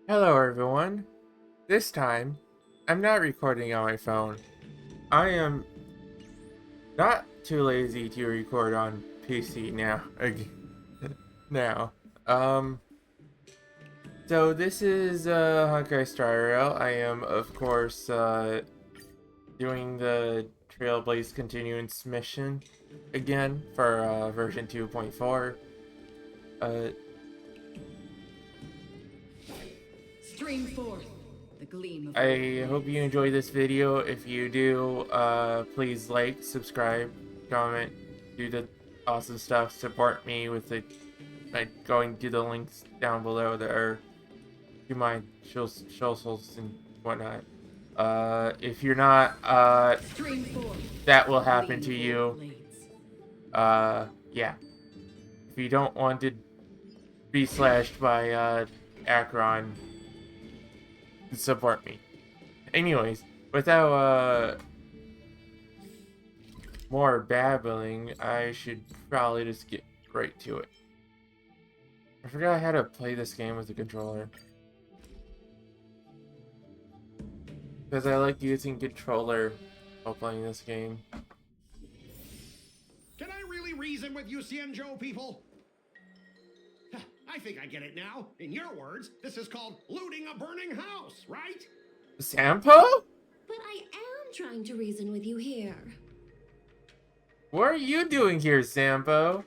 Hello everyone. This time, I'm not recording on my phone. I am not too lazy to record on PC now. now. Um, so this is Honkai Star Rail. I am of course doing the Trailblaze Continuance mission again for version 2.4. Stream forth the gleam of I hope you enjoy this video. If you do, please like, subscribe, comment, do the awesome stuff. Support me with the going to the links down below there to my socials and whatnot. If you're not, Stream forth that will the happen to gleam of you. blades. Yeah. If you don't want to be slashed by Akron, support me. Anyways, without more babbling, I should probably just get right to it. I forgot how to play this game with the controller. Because I like using controller while playing this game. Can I really reason with you, Cienjo people? I think I get it now. In your words, this is called looting a burning house, right? Sampo? But I am trying to reason with you here. What are you doing here, Sampo?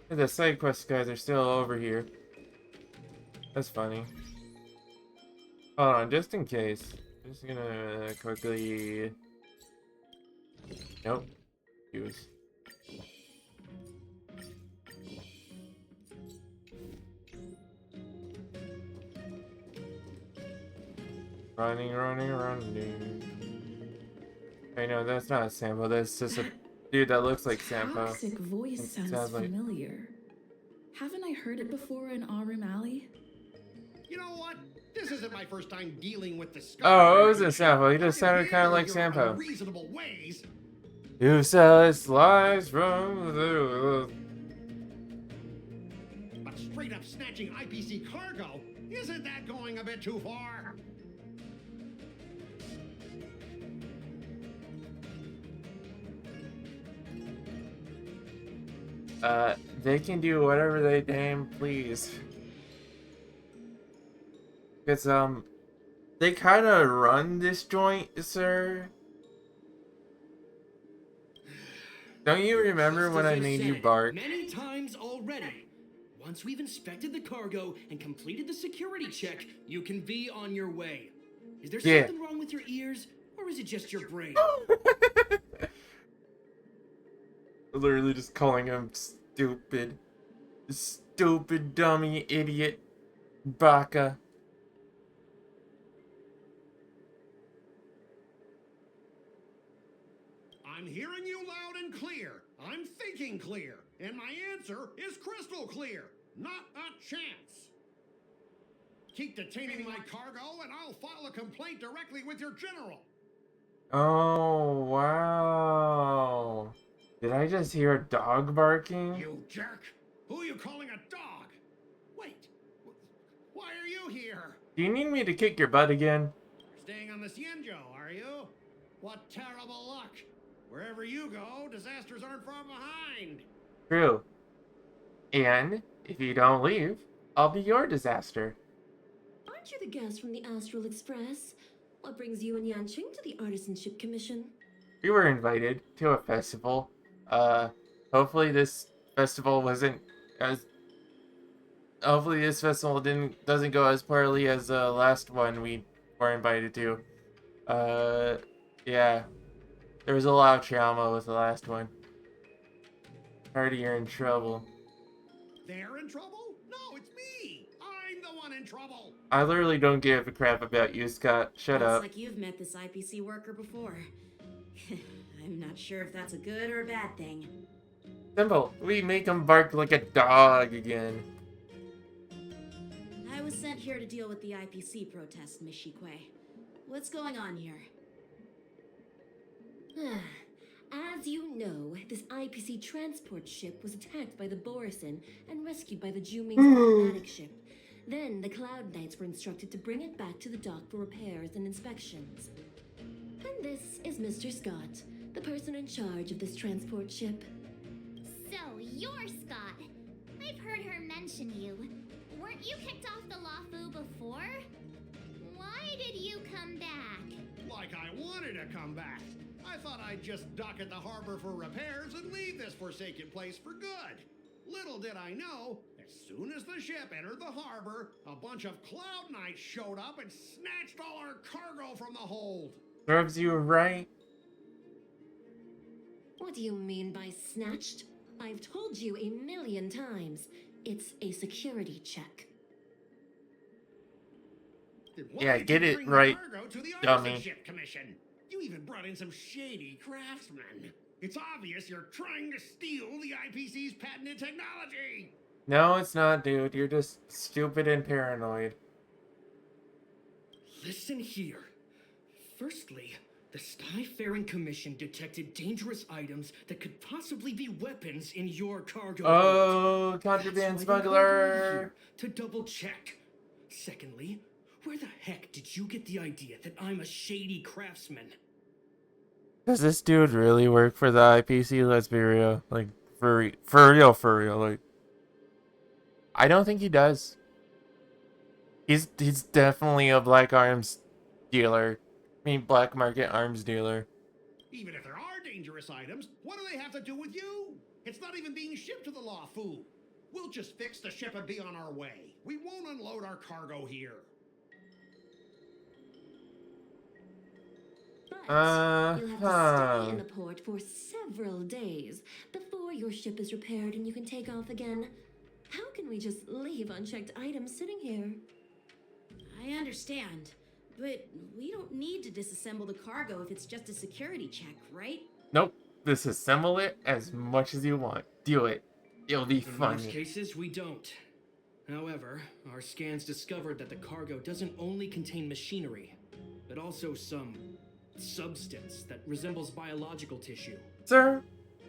The side quest guys are still over here. That's funny. Hold on, just in case. I'm just gonna quickly... Nope. Use. Running. I know, that's not Sampo, that's just a dude that looks like Sampo. Toxic voice sounds like... familiar. Haven't I heard it before in Arum Alley? You know what? This isn't my first time dealing with this. Oh, it wasn't Sampo, he just sounded kind of like Sampo. Reasonable ways. You sell its lies from the... But straight up snatching IPC cargo, isn't that going a bit too far? They can do whatever they damn please. Because, they kind of run this joint, sir. Don't you remember when I made you bark? Many times already. Once we've inspected the cargo and completed the security check, you can be on your way. Is there something wrong with your ears, or is it just your brain? Literally just calling him stupid. Stupid, dummy, idiot, baka. I'm hearing you loud and clear. I'm thinking clear. And my answer is crystal clear. Not a chance. Keep detaining my cargo and I'll file a complaint directly with your general. Oh, wow. Did I just hear a dog barking? You jerk. Who are you calling a dog? Wait. Why are you here? Do you need me to kick your butt again? You're staying on the Cienjo, are you? What terrible luck. Wherever you go, disasters aren't far behind. True. And if you don't leave, I'll be your disaster. Aren't you the guest from the Astral Express? What brings you and Yanqing to the Artisanship Commission? We were invited to a festival. Hopefully this festival wasn't as... Hopefully this festival doesn't go as poorly as the last one we were invited to. Yeah. There was a lot of trauma with the last one. Party, you're in trouble. They're in trouble? No, it's me. I'm the one in trouble. I literally don't give a crap about you, Scott. Shut up. Looks like you've met this IPC worker before. I'm not sure if that's a good or a bad thing. Simple. We make him bark like a dog again. I was sent here to deal with the IPC protest, Miss Shikwe. What's going on here? As you know, this IPC transport ship was attacked by the Borisin and rescued by the Juming's automatic ship. Then the Cloud Knights were instructed to bring it back to the dock for repairs and inspections. And this is Mr. Scott, the person in charge of this transport ship. So, you're Scott. I've heard her mention you. Weren't you kicked off the Lafu before? Why did you come back? Like I wanted to come back. I thought I'd just dock at the harbor for repairs and leave this forsaken place for good. Little did I know, as soon as the ship entered the harbor, a bunch of Cloud Knights showed up and snatched all our cargo from the hold. Serves you right. What do you mean by snatched? I've told you a million times. It's a security check. Then why Yeah, did get you it bring the right, cargo to the dummy. Artisanship Commission? You even brought in some shady craftsmen. It's obvious you're trying to steal the IPC's patented technology. No, it's not, dude. You're just stupid and paranoid. Listen here. Firstly, the Skyfaring Commission detected dangerous items that could possibly be weapons in your cargo. Oh, That's contraband why they called me smuggler. here, to double check. Secondly, where the heck did you get the idea that I'm a shady craftsman? Does this dude really work for the IPC? Let's be real. Like, for real. Like, I don't think he does. He's definitely a black arms dealer. I mean, black market arms dealer. Even if there are dangerous items, what do they have to do with you? It's not even being shipped to the Lafu. We'll just fix the ship and be on our way. We won't unload our cargo here. But you'll have to stay in the port for several days before your ship is repaired and you can take off again. How can we just leave unchecked items sitting here? I understand, but we don't need to disassemble the cargo if it's just a security check, right? Nope. Disassemble it as much as you want. Do it. It'll be In most fun. cases, we don't. However, our scans discovered that the cargo doesn't only contain machinery, but also some substance that resembles biological tissue. Sir,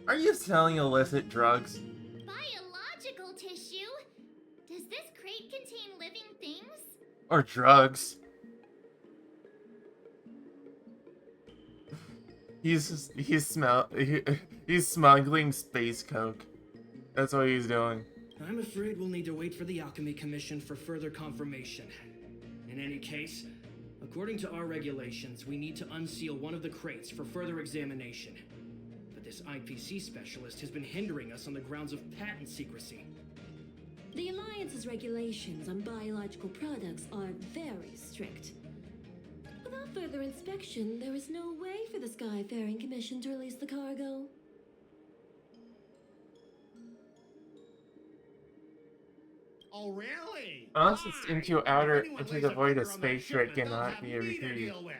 are you selling illicit drugs? Biological tissue? Does this crate contain living things? Or drugs? He's smuggling space coke. That's what he's doing. I'm afraid we'll need to wait for the Alchemy Commission for further confirmation. In any case, according to our regulations, we need to unseal one of the crates for further examination. But this IPC specialist has been hindering us on the grounds of patent secrecy. The Alliance's regulations on biological products are very strict. Without further inspection, there is no way for the Skyfaring Commission to release the cargo. Oh, really? Unless it's Fine. into If outer anyone into lays the a void finger of on that space where it shipment, they'll cannot have be me to retrieved. deal with.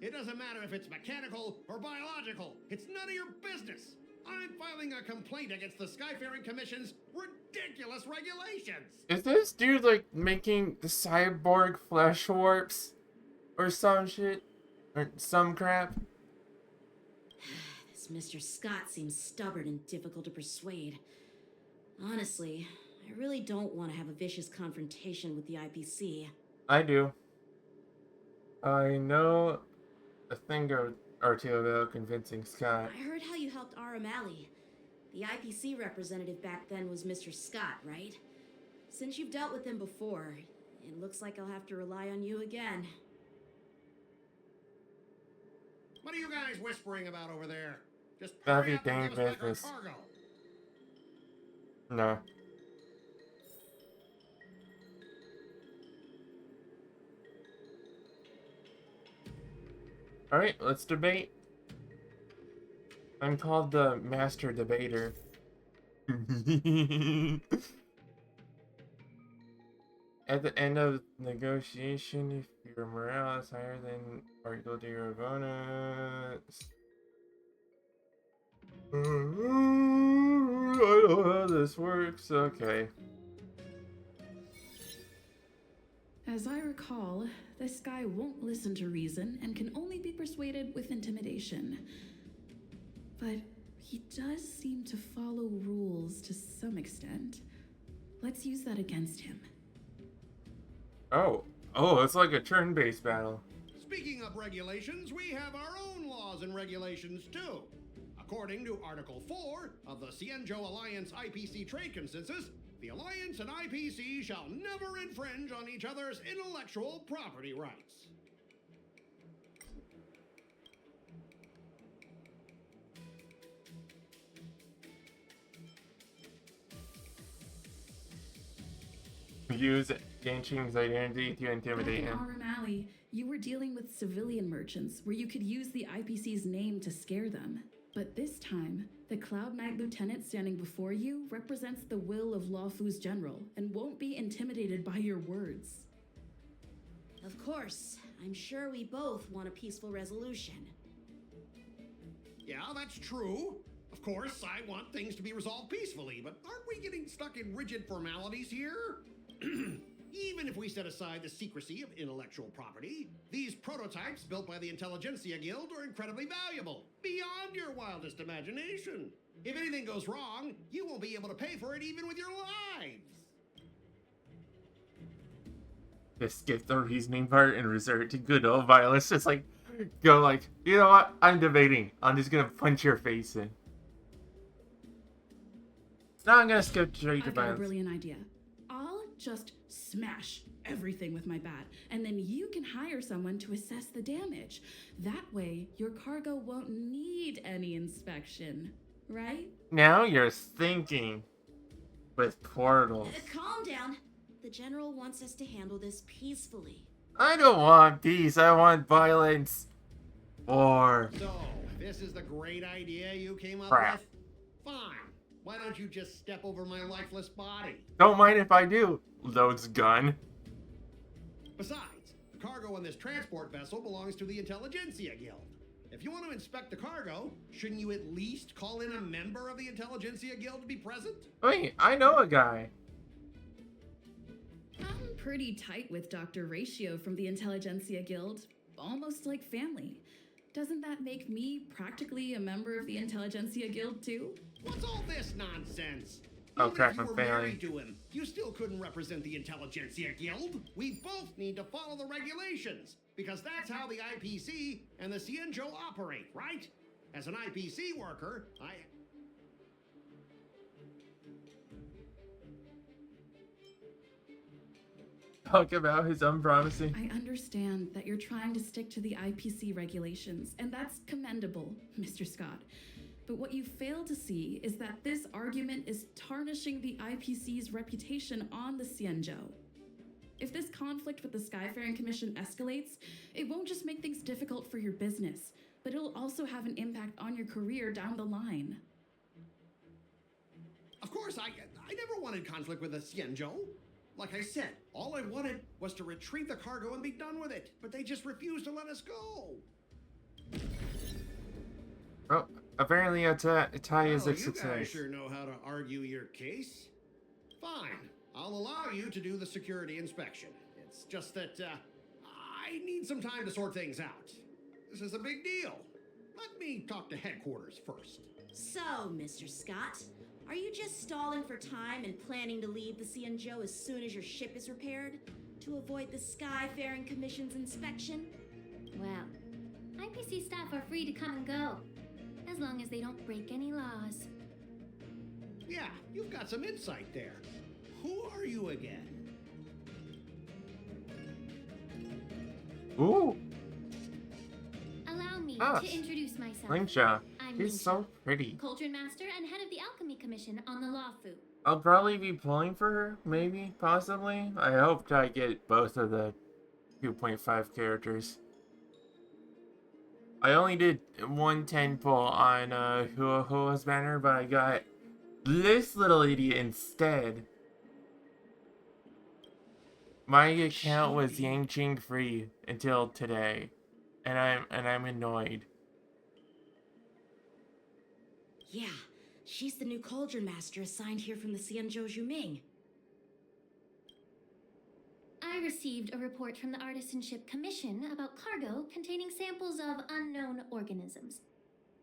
It doesn't matter if it's mechanical or biological. It's none of your business. I'm filing a complaint against the Skyfaring Commission's ridiculous regulations. Is this dude like making the cyborg flesh warps? Or some shit? Or some crap? This Mr. Scott seems stubborn and difficult to persuade. Honestly, I really don't want to have a vicious confrontation with the IPC. I do. I know a thing or two about convincing Scott. I heard how you helped Aramali. The IPC representative back then was Mr. Scott, right? Since you've dealt with him before, it looks like I'll have to rely on you again. What are you guys whispering about over there? Just That'd hurry be up and dang give us back our business. cargo. No. Alright, let's debate. I'm called the Master Debater. At the end of negotiation, if your morale is higher than or equal to your bonus. I don't know how this works. Okay. As I recall, this guy won't listen to reason and can only be persuaded with intimidation. But he does seem to follow rules to some extent. Let's use that against him. Oh. Oh, it's like a turn-based battle. Speaking of regulations, we have our own laws and regulations too. According to Article 4 of the Cienjo Alliance IPC Trade Consensus, the Alliance and IPC shall never infringe on each other's intellectual property rights. Use Yanqing's identity to intimidate Back in him. Aurum Alley, you were dealing with civilian merchants where you could use the IPC's name to scare them. But this time, the Cloud Knight Lieutenant standing before you represents the will of Lawfu's general and won't be intimidated by your words. Of course, I'm sure we both want a peaceful resolution. Yeah, that's true. Of course, I want things to be resolved peacefully, but aren't we getting stuck in rigid formalities here? Even if we set aside the secrecy of intellectual property, these prototypes built by the Intelligentsia Guild are incredibly valuable, beyond your wildest imagination. If anything goes wrong, you won't be able to pay for it even with your lives. Just skip the reasoning part and resort to good old violence. Just like, go like, you know what? I'm debating. I'm just gonna punch your face in. Now I'm gonna skip straight to I've got a violence. brilliant idea. I'll just smash everything with my bat, and then you can hire someone to assess the damage. That way, your cargo won't need any inspection, right? Now you're thinking with portals. Calm down. The General wants us to handle this peacefully. I don't want peace. I want violence. War. So, this is the great idea you came up Crap. with? Fine. Why don't you just step over my lifeless body? Don't mind if I do. Loads gun. Besides, the cargo on this transport vessel belongs to the Intelligentsia Guild. If you want to inspect the cargo, shouldn't you at least call in a member of the Intelligentsia Guild to be present? Wait, I know a guy. I'm pretty tight with Dr. Ratio from the Intelligentsia Guild, almost like family. Doesn't that make me practically a member of the Intelligentsia Guild too? What's all this nonsense? Oh, Even crap, if you I'm were failing. married to him, you still couldn't represent the Intelligentsia Guild. We both need to follow the regulations, because that's how the IPC and the Cienjo operate, right? As an IPC worker, Talk about his unpromising. I understand that you're trying to stick to the IPC regulations, and that's commendable, Mr. Scott. But what you fail to see is that this argument is tarnishing the IPC's reputation on the Cienjo. If this conflict with the Skyfaring Commission escalates, it won't just make things difficult for your business, but it'll also have an impact on your career down the line. Of course, I never wanted conflict with the Cienjo. Like I said, all I wanted was to retrieve the cargo and be done with it, but they just refused to let us go. Oh, apparently it's a tie is Well, a you guys success. sure know how to argue your case. Fine, I'll allow you to do the security inspection. It's just that I need some time to sort things out. This is a big deal. Let me talk to headquarters first. So, Mr. Scott, are you just stalling for time and planning to leave the Cienjo as soon as your ship is repaired? To avoid the Skyfaring Commission's inspection? Well, IPC staff are free to come and go, as long as they don't break any laws. Yeah, you've got some insight there. Who are you again? Ooh, Allow me Ah, to introduce myself. Lingsha. I'm He's Lingsha, so pretty. Cauldron Master and head of the Alchemy Commission on the Lawfu. I'll probably be pulling for her, maybe, possibly. I hope I get both of the 2.5 characters. I only did 110 pull on Huahua's banner, but I got this little idiot instead. My account was Yangqing free until today, and I'm annoyed. Yeah, she's the new Cauldron Master assigned here from the Cienjo Juming. I received a report from the Artisanship Commission about cargo containing samples of unknown organisms.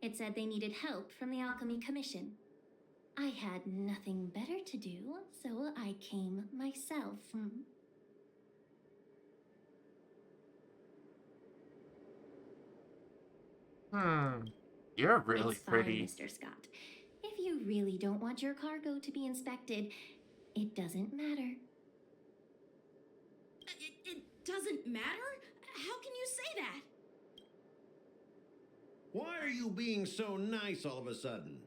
It said they needed help from the Alchemy Commission. I had nothing better to do, so I came myself. You're really It's fine, pretty. Mr. Scott. If you really don't want your cargo to be inspected, it doesn't matter. It doesn't matter? How can you say that? Why are you being so nice all of a sudden?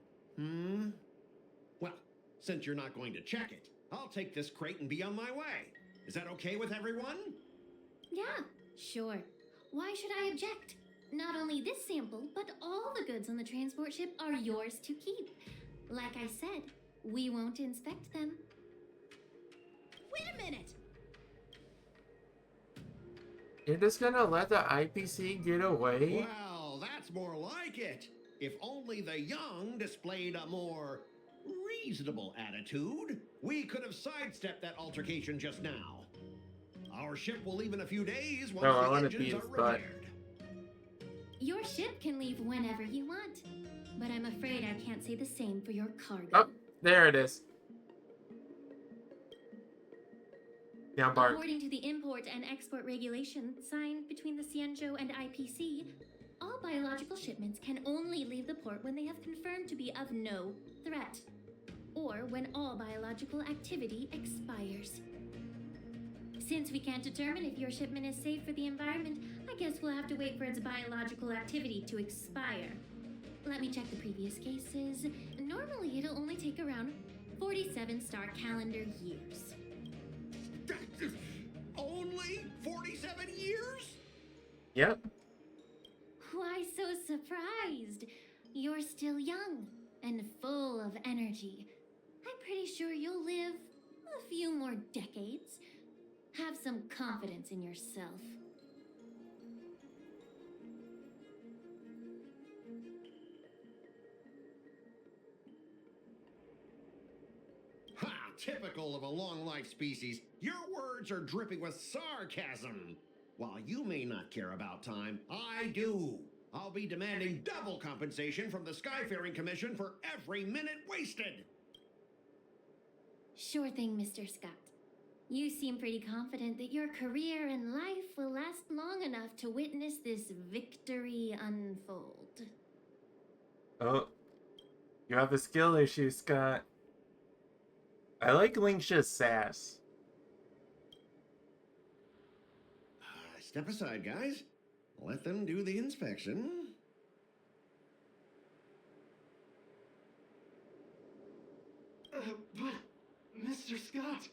Well, since you're not going to check it, I'll take this crate and be on my way. Is that okay with everyone? Yeah, sure. Why should I object? Not only this sample, but all the goods on the transport ship are yours to keep. Like I said, we won't inspect them. Wait a minute! You're just gonna let the IPC get away? Well, that's more like it. If only the young displayed a more reasonable attitude, we could have sidestepped that altercation just now. Our ship will leave in a few days once No, I the wanna engines beat are his butt. repaired. Your ship can leave whenever you want, but I'm afraid I can't say the same for your cargo. Oh, there it is. Now bark. According to the import and export regulation signed between the Cianzhou and IPC, all biological shipments can only leave the port when they have confirmed to be of no threat, or when all biological activity expires. Since we can't determine if your shipment is safe for the environment, I guess we'll have to wait for its biological activity to expire. Let me check the previous cases. Normally, it'll only take around 47 star calendar years. Only 47 years? Yep. Why so surprised? You're still young and full of energy. I'm pretty sure you'll live a few more decades. Have some confidence in yourself. Ha! Typical of a long-life species. Your words are dripping with sarcasm. While you may not care about time, I do. I'll be demanding double compensation from the Skyfaring Commission for every minute wasted. Sure thing, Mr. Scott. You seem pretty confident that your career and life will last long enough to witness this victory unfold. Oh. You have a skill issue, Scott. I like Link's sass. Step aside, guys. Let them do the inspection. But, Mr. Scott...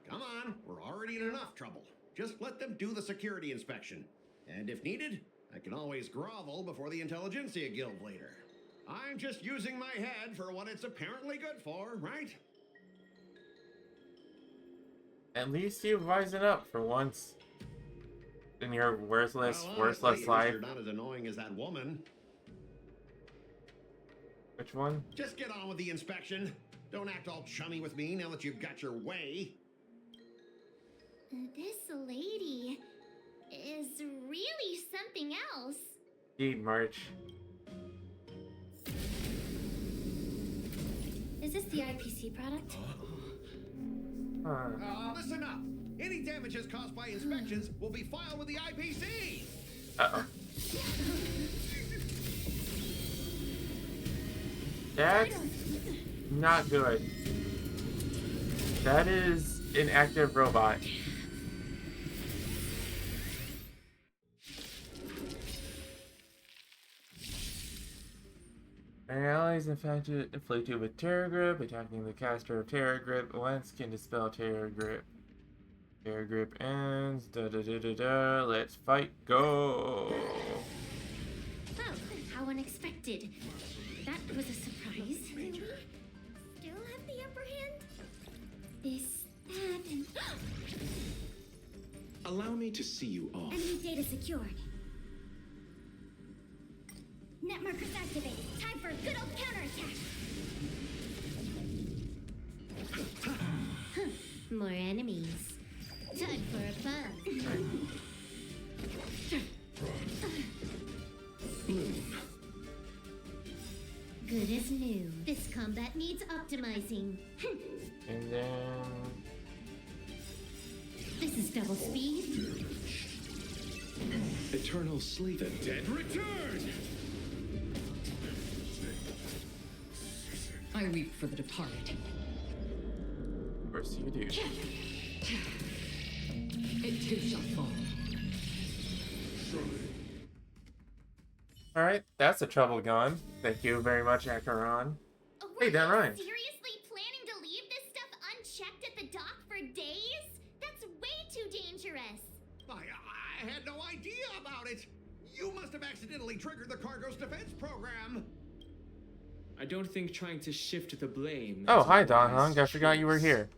Come on, we're already in enough trouble. Just let them do the security inspection. And if needed, I can always grovel before the Intelligentsia Guild later. I'm just using my head for what it's apparently good for, right? At least you've risen up for once. In your worthless, Well, worthless honestly, life. you're not as annoying as that woman. Which one? Just get on with the inspection. Don't act all chummy with me now that you've got your way. This lady is really something else. Indeed, March. Is this the IPC product? Listen up. Any damages caused by inspections will be filed with the IPC. Uh-oh. That's not good. That is an active robot. Our allies infected with Terror Grip, attacking the caster of Terror Grip once can dispel Terror Grip. Terror Grip ends. Da da da da da. Let's fight. Go. Oh, how unexpected. That was a surprise. Really? Still have the upper hand? This happened. Allow me to see you off. Enemy data secured. Net markers activated. Time for a good old counterattack. More enemies. Time for a fun. Good as new. This combat needs optimizing. And then... This is double speed. Eternal Slaven. Dead return! I weep for the departed. Of course you do. It too shall fall. Alright, that's the trouble gone. Thank you very much, Acheron. Hey, Were Dan you Ryan. seriously planning to leave this stuff unchecked at the dock for days? That's way too dangerous. I had no idea about it. You must have accidentally triggered the cargo's defense program. I don't think trying to shift the blame. Oh, is a hi, Don wise Hung. I forgot you were choice. here.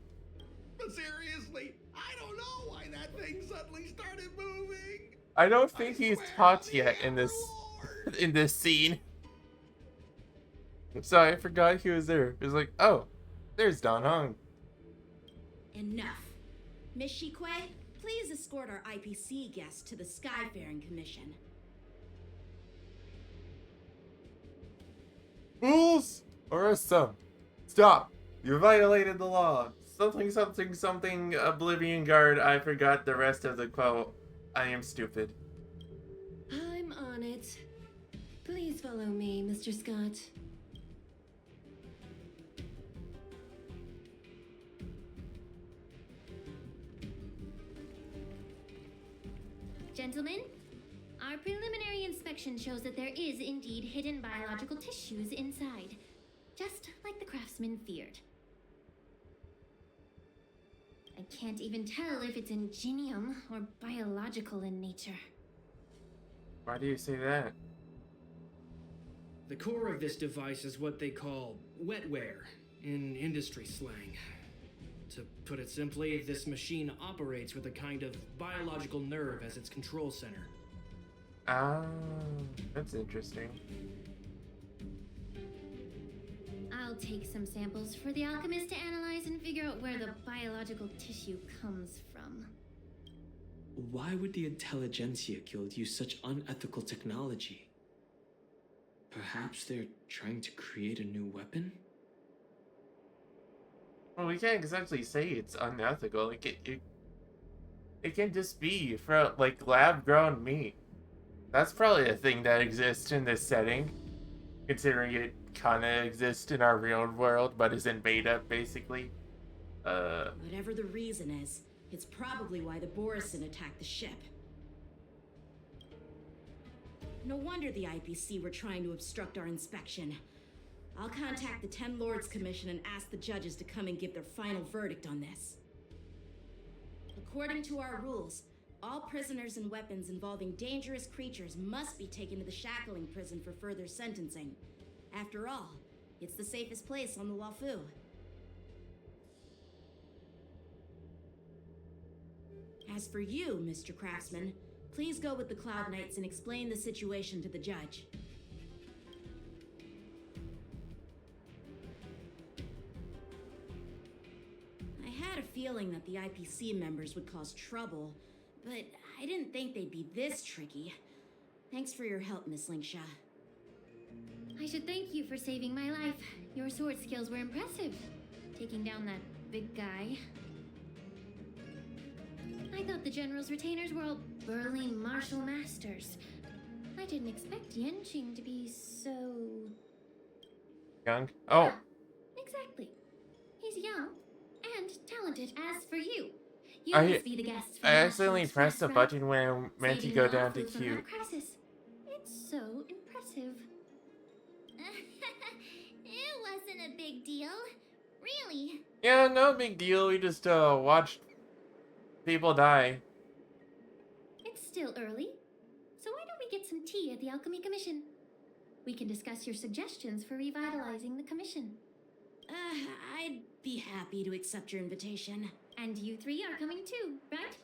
But seriously, I don't know why that thing suddenly started moving. I don't think he's swear talked on the yet in this Everlord. in this scene. So I forgot he was there. It was like, oh, there's Don Hung. Enough. Miss Shikwe, please escort our IPC guests to the Skyfaring Commission. Fools! Arrest them. Stop. You violated the law. Something, something, something, Oblivion Guard. I forgot the rest of the quote. I am stupid. I'm on it. Please follow me, Mr. Scott. Gentlemen, our preliminary inspection shows that there is indeed hidden biological tissues inside, just like the craftsman feared. I can't even tell if it's ingenium or biological in nature. Why do you say that? The core of this device is what they call wetware in industry slang. To put it simply, this machine operates with a kind of biological nerve as its control center. Ah, that's interesting. I'll take some samples for the alchemist to analyze and figure out where the biological tissue comes from. Why would the Intelligentsia Guild use such unethical technology? Perhaps they're trying to create a new weapon? Well, we can't exactly say it's unethical. It can just be for like lab-grown meat. That's probably a thing that exists in this setting, considering it kind of exists in our real world, but is in beta basically. Whatever the reason is, it's probably why the Borison attacked the ship. No wonder the IPC were trying to obstruct our inspection. I'll contact the Ten Lords Commission and ask the judges to come and give their final verdict on this. According to our rules, all prisoners and weapons involving dangerous creatures must be taken to the shackling prison for further sentencing. After all, it's the safest place on the Wafu. As for you, Mr. Craftsman, please go with the Cloud Knights and explain the situation to the judge. I had a feeling that the IPC members would cause trouble, but I didn't think they'd be this tricky. Thanks for your help, Miss Linksha. I should thank you for saving my life. Your sword skills were impressive, taking down that big guy. I thought the General's retainers were all burly martial masters. I didn't expect Yenching to be so... Young? Oh, Yeah, exactly. He's young and talented. As for you, you I- must be the guest for I the accidentally National pressed the Express button when I route, meant to saving go the down to Wafu from Q. that crisis. It's so impressive. It wasn't a big deal. Really. Yeah, no big deal. We just watched people die. It's still early, so why don't we get some tea at the Alchemy Commission? We can discuss your suggestions for revitalizing the commission. I'd be happy to accept your invitation. And you three are coming too, right?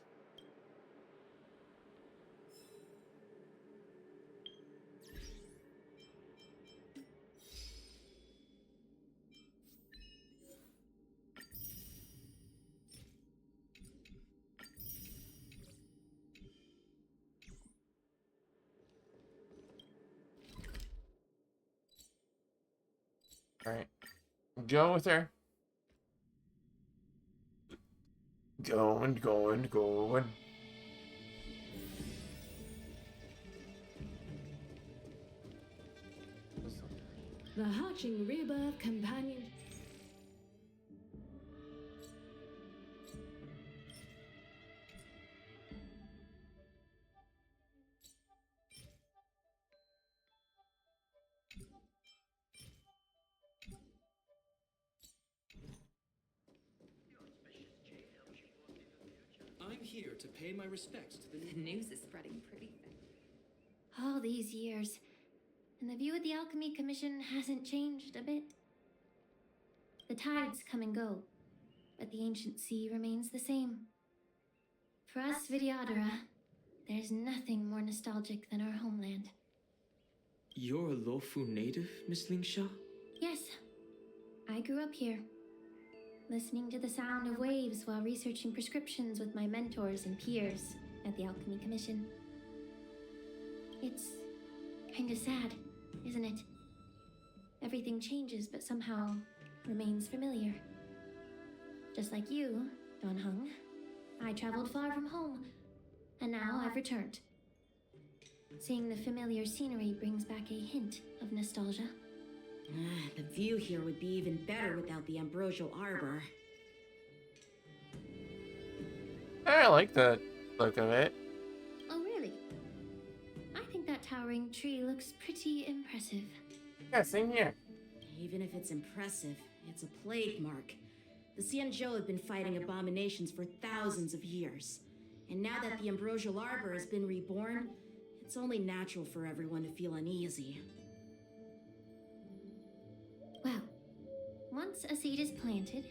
Alright. Go with her. Going. The hatching rebirth companion. I'm here to pay my respects to the The news is spreading pretty fast. All these years, and the view of the Alchemy Commission hasn't changed a bit. The tides come and go, but the ancient sea remains the same. For us Vidyadhara, there's nothing more nostalgic than our homeland. You're a Lofu native, Miss Lingsha? Yes, I grew up here, listening to the sound of waves while researching prescriptions with my mentors and peers at the Alchemy Commission. It's kinda sad, isn't it? Everything changes but somehow remains familiar. Just like you, Don Hung, I traveled far from home, and now I've returned. Seeing the familiar scenery brings back a hint of nostalgia. The view here would be even better without the ambrosial arbor. I like the look of it. Oh, really? I think that towering tree looks pretty impressive. Yeah, same here. Even if it's impressive, it's a plague mark. The Xianzhou have been fighting abominations for thousands of years. And now that the ambrosial arbor has been reborn, it's only natural for everyone to feel uneasy. Well, once a seed is planted,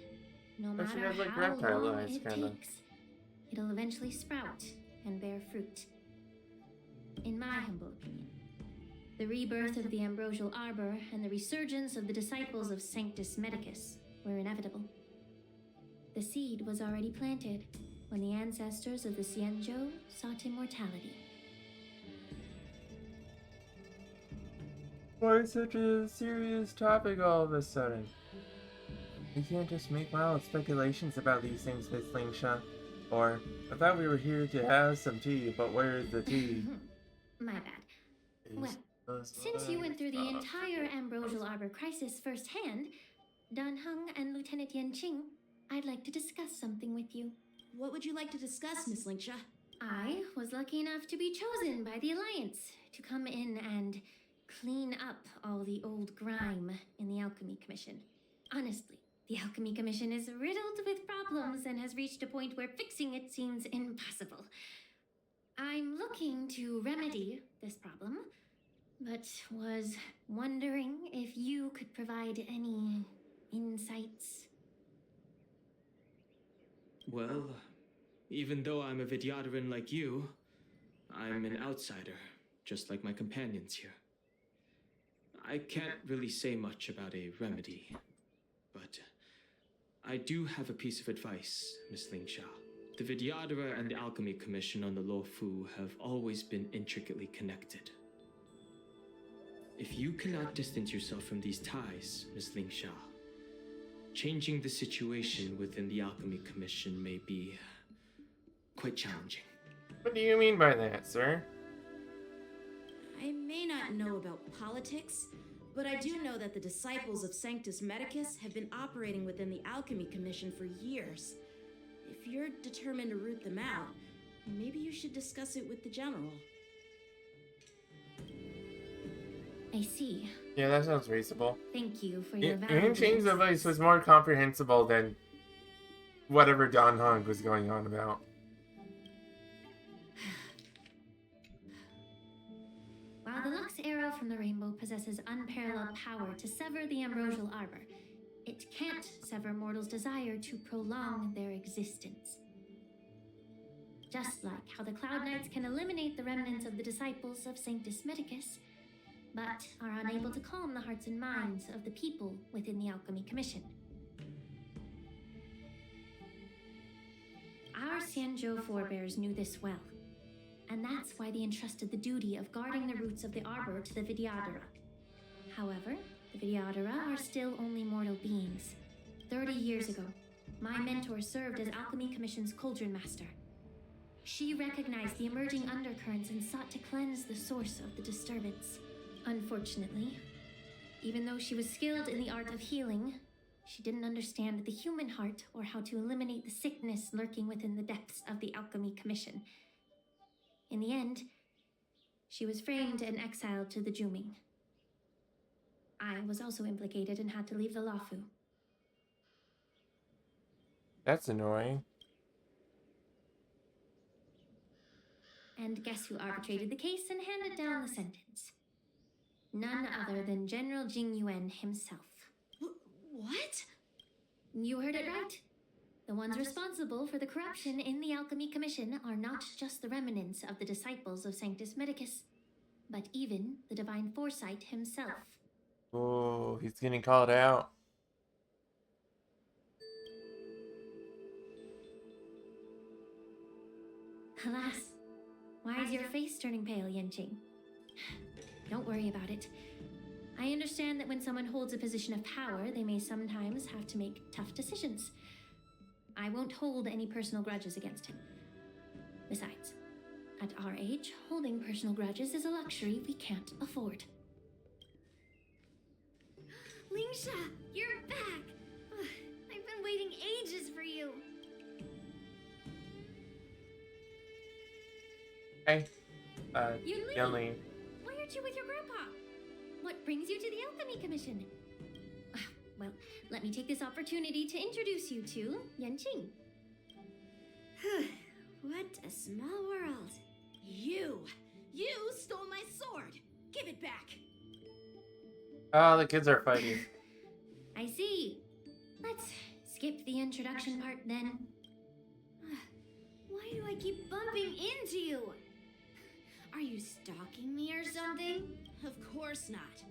no But she matter has, like, how reptile long eyes, it kinda. takes, it'll eventually sprout and bear fruit. In my humble opinion, the rebirth of the ambrosial arbor and the resurgence of the disciples of Sanctus Medicus were inevitable. The seed was already planted when the ancestors of the Xianzhou sought immortality. Why such a serious topic all of a sudden? You can't just make wild speculations about these things, Miss Lingsha. Or, I thought we were here to have some tea, but where's the tea? My bad. Well, since you went through the entire ambrosial arbor crisis firsthand, Dan Hung and Lieutenant Yan Qing, I'd like to discuss something with you. What would you like to discuss, Miss Lingsha? I was lucky enough to be chosen by the Alliance to come in and clean up all the old grime in the Alchemy Commission. Honestly, the Alchemy Commission is riddled with problems and has reached a point where fixing it seems impossible. I'm looking to remedy this problem, but was wondering if you could provide any insights. Well, even though I'm a Vidyadharan like you, I'm an outsider, just like my companions here. I can't really say much about a remedy, but I do have a piece of advice, Miss Lingsha. The Vidyadhara and the Alchemy Commission on the Luofu have always been intricately connected. If you cannot distance yourself from these ties, Miss Lingsha, changing the situation within the Alchemy Commission may be quite challenging. What do you mean by that, sir? I may not know about politics, but I do know that the disciples of Sanctus Medicus have been operating within the Alchemy Commission for years. If you're determined to root them out, maybe you should discuss it with the General. I see. Yeah, that sounds reasonable. Thank you for your Yan valuable Qing's advice insights. was more comprehensible than whatever Don Hung was going on about. While the Lux arrow from the rainbow possesses unparalleled power to sever the ambrosial arbor, it can't sever mortals' desire to prolong their existence. Just like how the Cloud Knights can eliminate the remnants of the disciples of Sanctus Medicus, but are unable to calm the hearts and minds of the people within the Alchemy Commission. Our Xianzhou forebears knew this well, and that's why they entrusted the duty of guarding the roots of the arbor to the Vidyadhara. However, the Vidyadhara are still only mortal beings. 30 years ago, my mentor served as Alchemy Commission's Cauldron Master. She recognized the emerging undercurrents and sought to cleanse the source of the disturbance. Unfortunately, Even though she was skilled in the art of healing, she didn't understand the human heart or how to eliminate the sickness lurking within the depths of the Alchemy Commission. In the end, she was framed and exiled to the Juming. I was also implicated and had to leave the Lafu. That's annoying. And guess who arbitrated the case and handed down the sentence? None other than General Jing Yuan himself. What? You heard it right. The ones responsible for the corruption in the Alchemy Commission are not just the remnants of the disciples of Sanctus Medicus, but even the Divine Foresight himself. Oh, he's getting called out. Alas, why is your face turning pale, Yanqing? Don't worry about it. I understand that when someone holds a position of power, they may sometimes have to make tough decisions. I won't hold any personal grudges against him. Besides, at our age, holding personal grudges is a luxury we can't afford. Lingsha, you're back! Ugh, I've been waiting ages for you. Hey, Yunli! Yunli. Why aren't you with your grandpa? What brings you to the Alchemy Commission? Well, let me take this opportunity to introduce you to Yanqing. What a small world. You stole my sword. Give it back. Oh, the kids are fighting. I see. Let's skip the introduction part then. Why do I keep bumping into you? Are you stalking me or something? Of course not.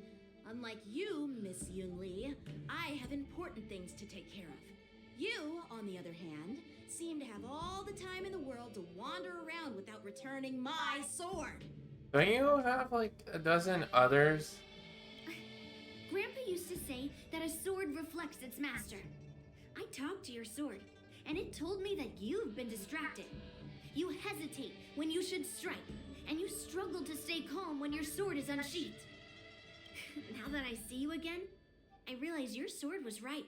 Unlike you, Miss Yunli, I have important things to take care of. You, on the other hand, seem to have all the time in the world to wander around without returning my sword. Don't you have like a dozen others? Grandpa used to say that a sword reflects its master. I talked to your sword, and it told me that you've been distracted. You hesitate when you should strike, and you struggle to stay calm when your sword is unsheathed. Now that I see you again, I realize your sword was right.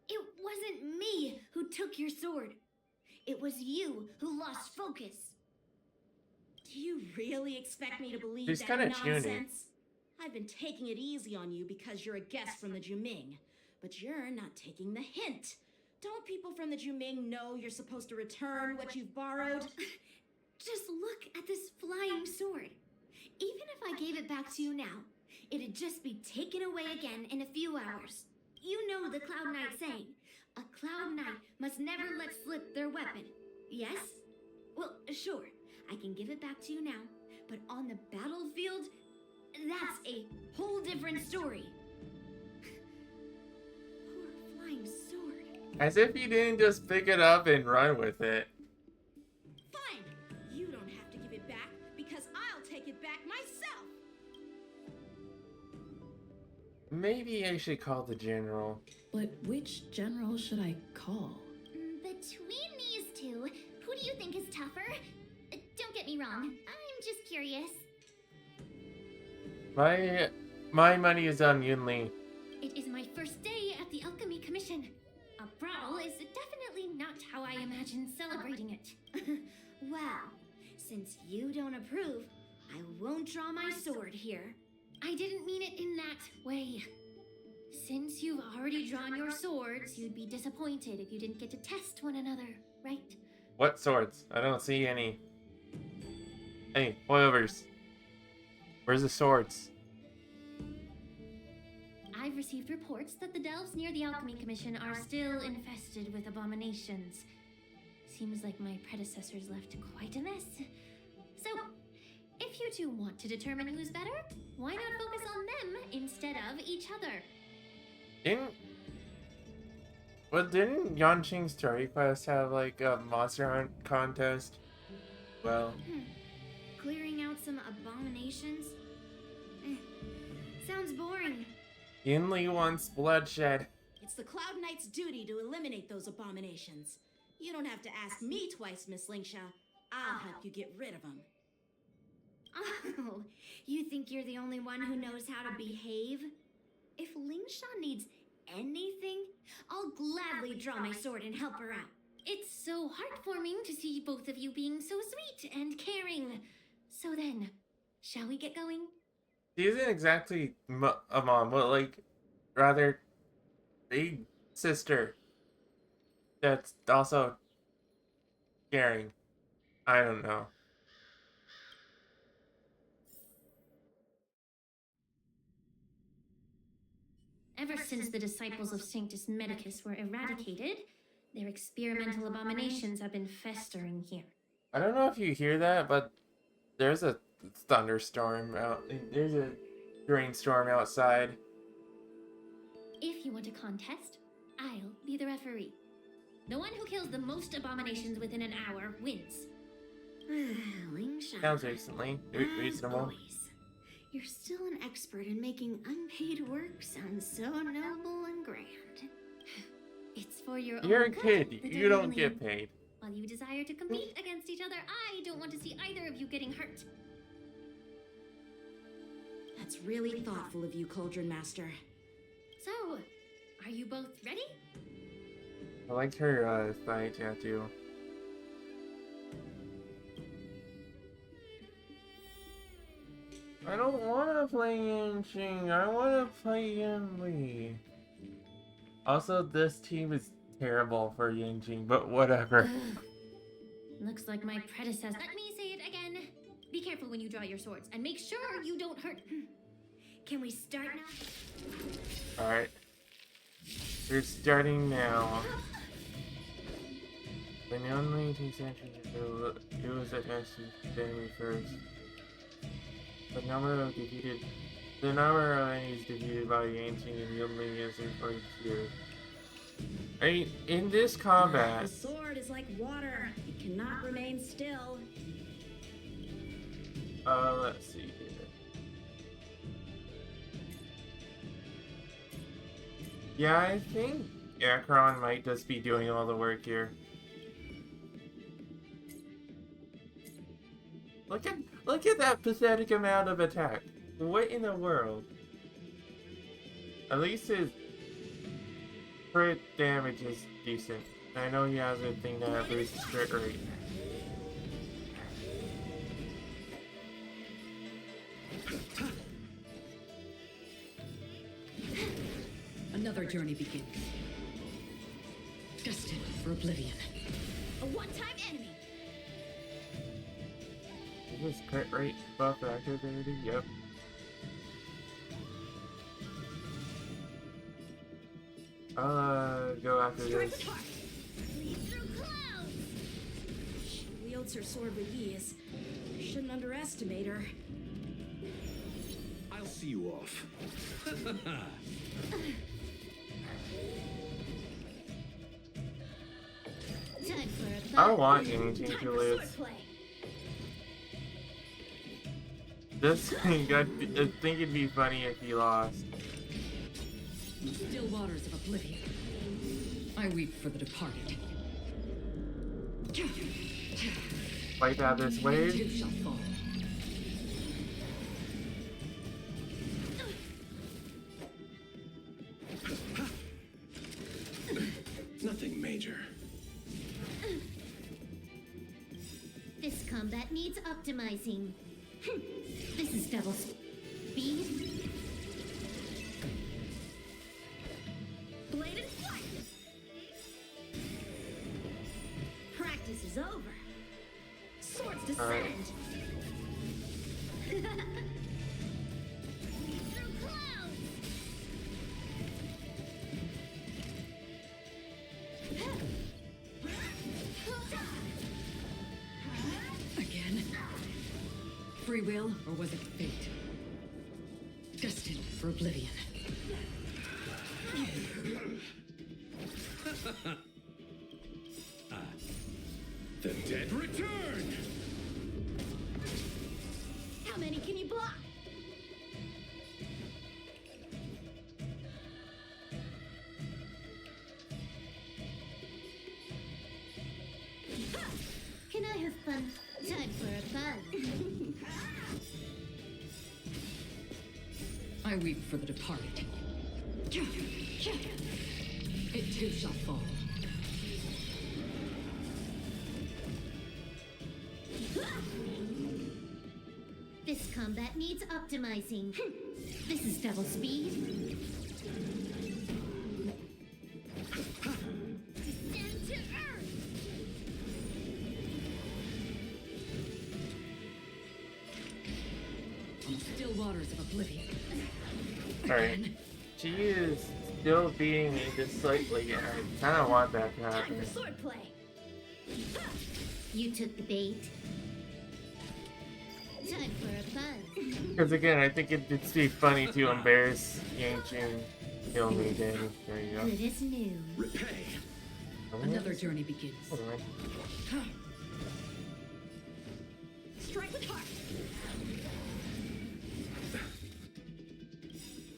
It wasn't me who took your sword. It was you who lost focus. Do you really expect me to believe She's that kinda nonsense? puny. I've been taking it easy on you because you're a guest from the Juming, but you're not taking the hint. Don't people from the Juming know you're supposed to return what you've borrowed? Just look at this flying sword. Even if I gave it back to you now, it'd just be taken away again in a few hours. You know the Cloud Knight saying, a Cloud Knight must never let slip their weapon. Yes? Well, sure, I can give it back to you now, but on the battlefield, that's a whole different story. Poor flying sword. As if you didn't just pick it up and run with it. Fine! You don't have to give it back because I'll take it back myself! Maybe I should call the general. But which general should I call? Between these two, who do you think is tougher? Don't get me wrong, I'm just curious. My money is on Yunli. It is my first day at the Alchemy Commission. A brawl is definitely not how I imagined celebrating it. Well, since you don't approve, I won't draw my sword here. I didn't mean it in that way. Since you've already drawn your swords, you'd be disappointed if you didn't get to test one another, right? What swords? I don't see any. Hey, holdovers. Where's the swords? I've received reports that the delves near the Alchemy Commission are still infested with abominations. Seems like my predecessors left quite a mess. So, if you two want to determine who's better, why not focus on them instead of each other? Didn't Yanqing's Story Quest have like a monster hunt contest? Well, Clearing out some abominations? Sounds boring. Yunli wants bloodshed. It's the Cloud Knight's duty to eliminate those abominations. You don't have to ask me twice, Miss Lingsha. I'll help you get rid of them. Oh, you think you're the only one who knows how to behave? If Lingsha needs anything, I'll gladly draw my sword and help her out. It's so heartwarming to see both of you being so sweet and caring. So then, shall we get going? She isn't exactly a mom, but like, rather, big sister. That's also caring. I don't know. Ever since the disciples of Sanctus Medicus were eradicated, their experimental abominations have been festering here. I don't know if you hear that, but there's a thunderstorm out. There's a rainstorm outside. If you want a contest, I'll be the referee. The one who kills the most abominations within an hour wins. Lingsha. Sounds reasonable. Boys, you're still an expert in making unpaid work sound so noble and grand. It's for your You're a own kid. good, You don't Literally. get paid. While you desire to compete against each other, I don't want to see either of you getting hurt. That's really thoughtful of you, Cauldron Master. So, are you both ready? I like her thigh tattoo. I don't want to play Yanqing. I want to play Yanli. Also, this team is terrible for Yanqing, but whatever. Looks like my predecessor. Let me say it again. Be careful when you draw your swords, and make sure you don't hurt. Can we start now? Alright. We're starting now. When Yanli takes action to use attacks to the enemy first. The number of enemies defeated by Yanqing and Yanli is recorded here. In this The combat, sword is like water. It cannot remain still. let's see here. Yeah, I think Akron might just be doing all the work here. Look at that pathetic amount of attack. What in the world? At least his crit damage is decent. I know he has a thing that boosts crit rate. Another journey begins. Destined for oblivion. A one-time enemy. Is this crit rate buff activated? Yep. I'll go after this. Lead through clouds. She wields her sword with ease. Shouldn't underestimate her. I'll see you off. Time for a I fun. don't want anything Time to for lose. swordplay. This thing, I think it'd be funny if he lost. Still waters of oblivion. I weep for the departed. Wipe out this Too wave. shall fall. Nothing major. This combat needs optimizing. This is double speed. Blade and flight. Practice is over. Swords descend. Through clouds. Again? Free will, or was it fate? Destined for oblivion. The dead return! How many can you block? Can I have fun? Time for a fun. I weep for the departed. It too shall fall. This combat needs optimizing. This is double speed. Descend to Earth! Still waters of oblivion. Alright. She is still beating me just slightly, and I kind of want that to Time happen. for swordplay. You took the bait. Time for a buzz. Because again, I think it'd be funny to embarrass Yang Chun. Kill me, Danny. There you go. Good as new. Repay. Another journey begins. Alright. Strike with heart.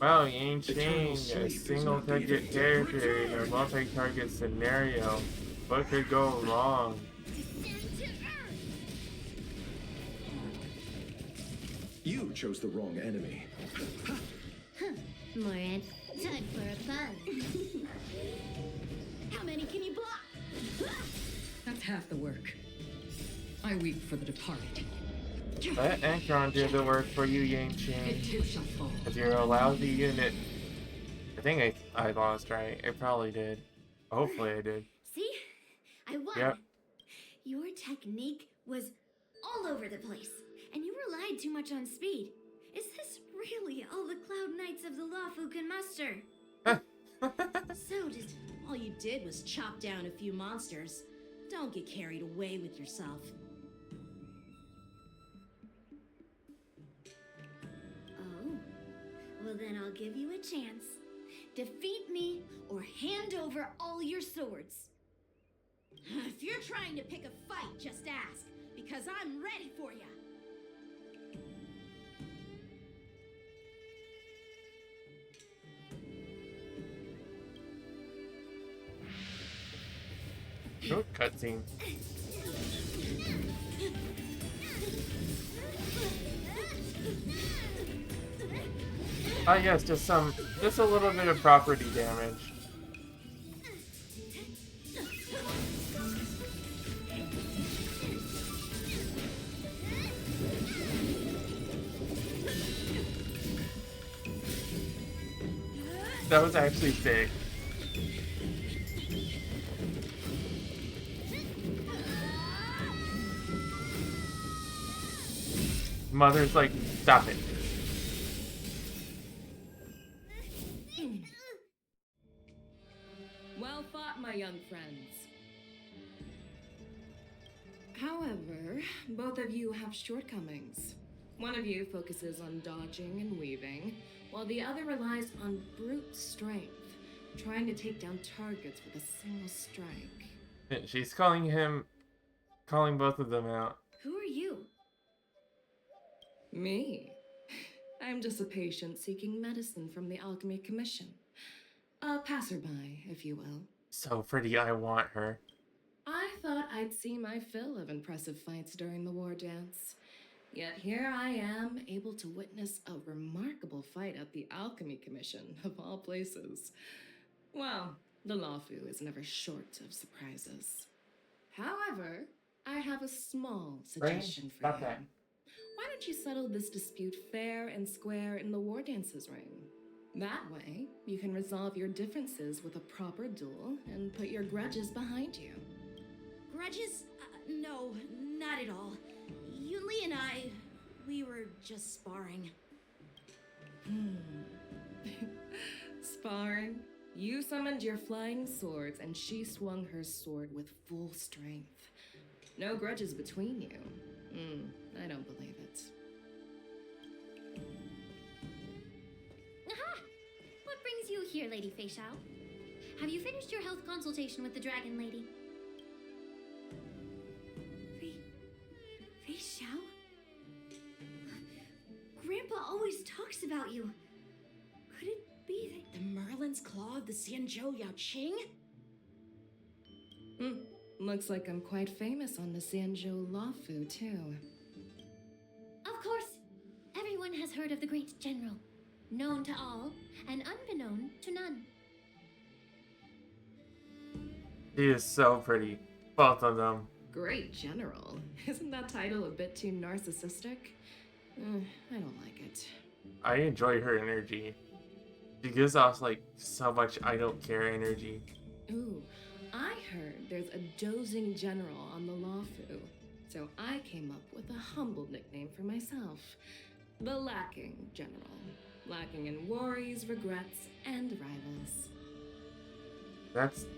Wow, Yang Eternal Chun, sleep a is single not the end target of character in a multi-target scenario. What could go wrong? Descend to Earth! You chose the wrong enemy. Moran, time for a buzz. How many can you block? That's half the work. I weep for the departed. Let Ankron do the work for you, Yang Chun. It too shall fall. Because you're a lousy unit. I think I lost, right? I probably did. Hopefully I did. See? I won. Yep. Your technique was all over the place, and you relied too much on speed. Is this really all the Cloud Knights of the Lawfu can muster? So just all you did was chop down a few monsters. Don't get carried away with yourself. Oh, well then I'll give you a chance. Defeat me or hand over all your swords. If you're trying to pick a fight, just ask, because I'm ready for you. Oh, cutscene. Ah, yes, just a little bit of property damage. That was actually sick. Mother's like, stop it. Well fought, my young friends. However, both of you have shortcomings. One of you focuses on dodging and weaving, while the other relies on brute strength, trying to take down targets with a single strike. She's calling both of them out. Who are you? Me? I'm just a patient seeking medicine from the Alchemy Commission. A passerby, if you will. So pretty, I want her. I thought I'd see my fill of impressive fights during the war dance. Yet here I am, able to witness a remarkable fight at the Alchemy Commission, of all places. Well, the Lawfu is never short of surprises. However, I have a small suggestion for Stop you. that. Why don't you settle this dispute fair and square in the war dances ring? That way, you can resolve your differences with a proper duel and put your grudges behind you. Grudges? No, not at all. Yunli and I, we were just sparring. Sparring? You summoned your flying swords and she swung her sword with full strength. No grudges between you. I don't believe it. Aha! What brings you here, Lady Fei Xiao? Have you finished your health consultation with the Dragon Lady? Fei Xiao? Grandpa always talks about you. Could it be the Merlin's Claw of the Xianzhou Yaoqing? Looks like I'm quite famous on the Xianzhou Lawfu, too. Of course. Everyone has heard of the great general. known to all and unbeknown to none. She is so pretty. Both of them. Great general. Isn't that title a bit too narcissistic? I don't like it. I enjoy her energy. She gives off like so much I don't care energy. Ooh, I heard there's a dozing general on the Lawfu, so I came up with a humble nickname for myself. The Lacking General. Lacking in worries, regrets, and rivals.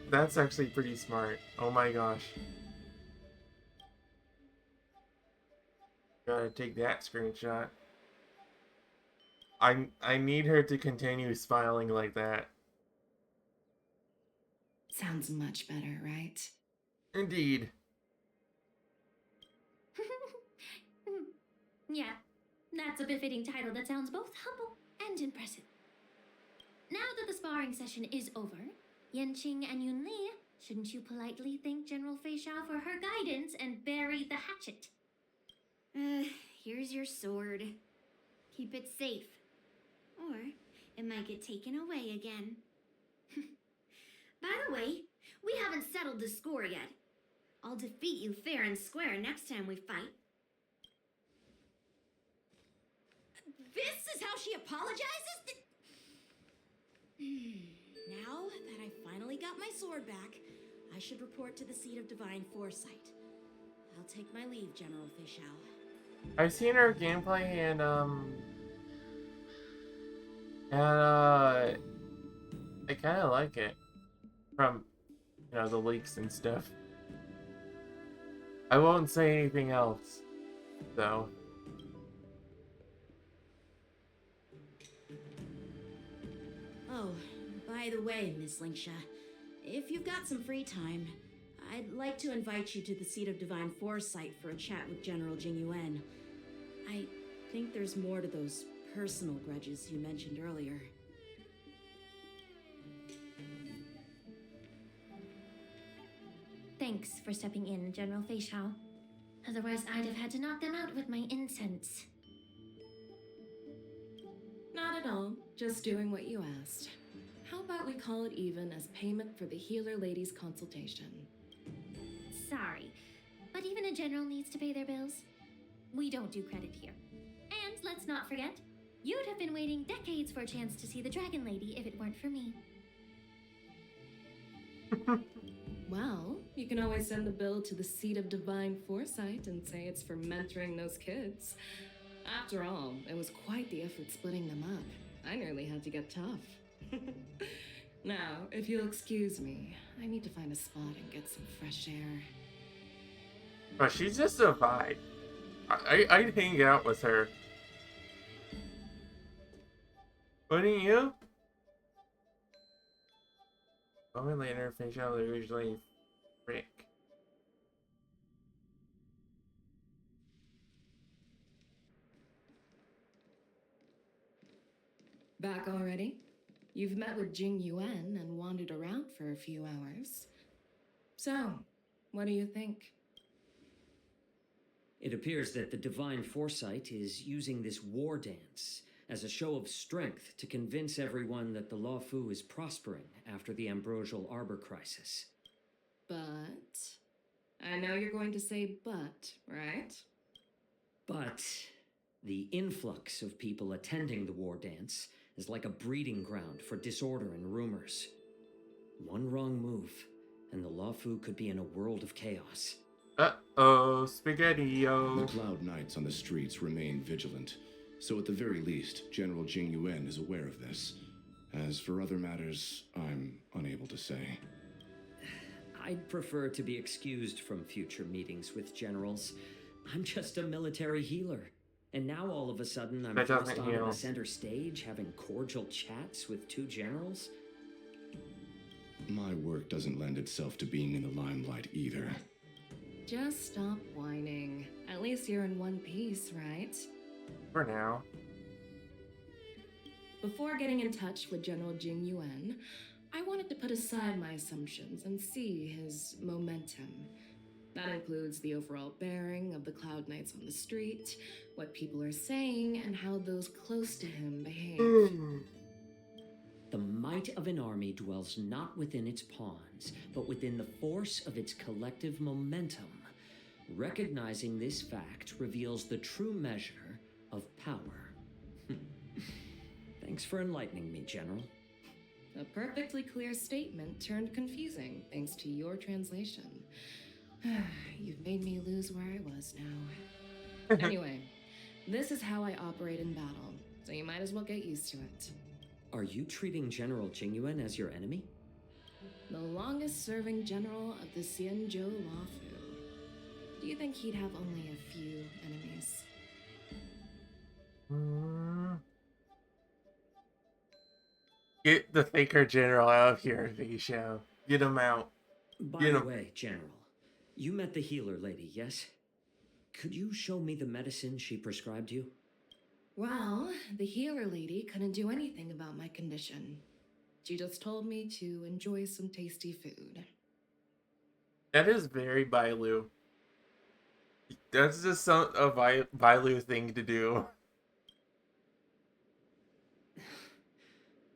That's actually pretty smart. Oh my gosh. Gotta take that screenshot. I need her to continue smiling like that. Sounds much better, right? Indeed. Yeah, that's a befitting title that sounds both humble and impressive. Now that the sparring session is over, Yanqing and Yunli, shouldn't you politely thank General Fei Xiao for her guidance and bury the hatchet? Here's your sword. Keep it safe. Or it might get taken away again. By the way, we haven't settled the score yet. I'll defeat you fair and square next time we fight. This is how she apologizes? Now that I finally got my sword back, I should report to the seat of divine foresight. I'll take my leave, General Fei Xiao. I've seen her gameplay and I kind of like it from, you know, the leaks and stuff. I won't say anything else, though. Oh, by the way, Miss Linksha, if you've got some free time, I'd like to invite you to the seat of divine foresight for a chat with General Jing Yuan. I think there's more to those personal grudges you mentioned earlier. Thanks for stepping in, General Fei Xiao. Otherwise, I'd have had to knock them out with my incense. Not at all. Just doing what you asked. How about we call it even as payment for the healer lady's consultation? Sorry, but even a general needs to pay their bills. We don't do credit here. And let's not forget, you'd have been waiting decades for a chance to see the Dragon Lady if it weren't for me. Well, you can always send the bill to the seat of divine foresight and say it's for mentoring those kids. After all, it was quite the effort splitting them up. I nearly had to get tough. Now, if you'll excuse me, I need to find a spot and get some fresh air. But she's just a vibe. I'd hang out with her. Wouldn't you? A moment later, Fei Xiao usually Rick. Back already? You've met with Jing Yuan and wandered around for a few hours. So, what do you think? It appears that the Divine Foresight is using this war dance as a show of strength to convince everyone that the Lawfu is prospering after the Ambrosial Arbor crisis. But... I know you're going to say but, right? But the influx of people attending the war dance is like a breeding ground for disorder and rumors. One wrong move, and the Lawfu could be in a world of chaos. Uh-oh, Spaghetti-O. The Cloud Knights on the streets remain vigilant, so at the very least, General Jing Yuan is aware of this. As for other matters, I'm unable to say. I'd prefer to be excused from future meetings with generals. I'm just a military healer. And now all of a sudden I'm thrust onto the center stage having cordial chats with two generals? My work doesn't lend itself to being in the limelight either. Just stop whining. At least you're in one piece, right? For now. Before getting in touch with General Jing Yuan, I wanted to put aside my assumptions and see his momentum. That includes the overall bearing of the Cloud Knights on the street, what people are saying, and how those close to him behave. The might of an army dwells not within its pawns, but within the force of its collective momentum. Recognizing this fact reveals the true measure of power. Thanks for enlightening me, General. A perfectly clear statement turned confusing thanks to your translation. You've made me lose where I was now. Anyway, this is how I operate in battle, so you might as well get used to it. Are you treating General Jingyuan as your enemy? The longest serving general of the Xianzhou Luofu. Do you think he'd have only a few enemies? Get the Faker General out of here, Visho. Get him out. By the way, General, you met the healer lady, yes? Could you show me the medicine she prescribed you? Well, the healer lady couldn't do anything about my condition. She just told me to enjoy some tasty food. That is very Bailu. That's just a Bailu thing to do.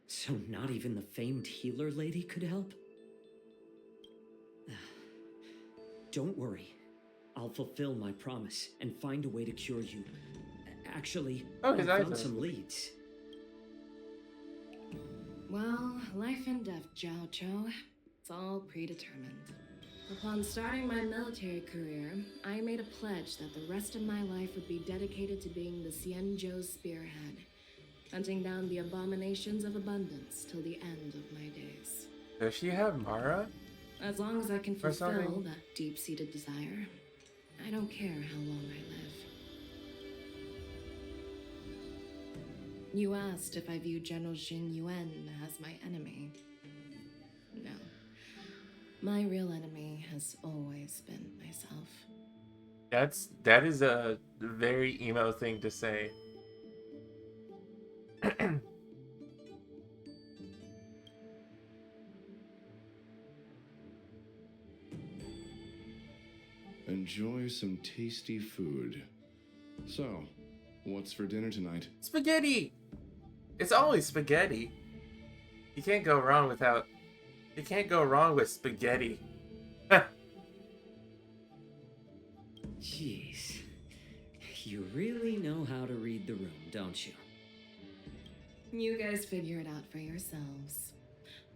So not even the famed healer lady could help? Don't worry. I'll fulfill my promise and find a way to cure you. Actually, I found some leads. Well, life and death, Jiao Chou. It's all predetermined. Upon starting my military career, I made a pledge that the rest of my life would be dedicated to being the Xianzhou spearhead, hunting down the abominations of abundance till the end of my days. Does she have Mara? As long as I can fulfill something? that deep-seated desire, I don't care how long I live. You asked if I view General Jingyuan as my enemy. No. My real enemy has always been myself. That is a very emo thing to say. Enjoy some tasty food. So, what's for dinner tonight? Spaghetti! It's always spaghetti. You can't go wrong with spaghetti. Jeez. You really know how to read the room, don't you? You guys figure it out for yourselves.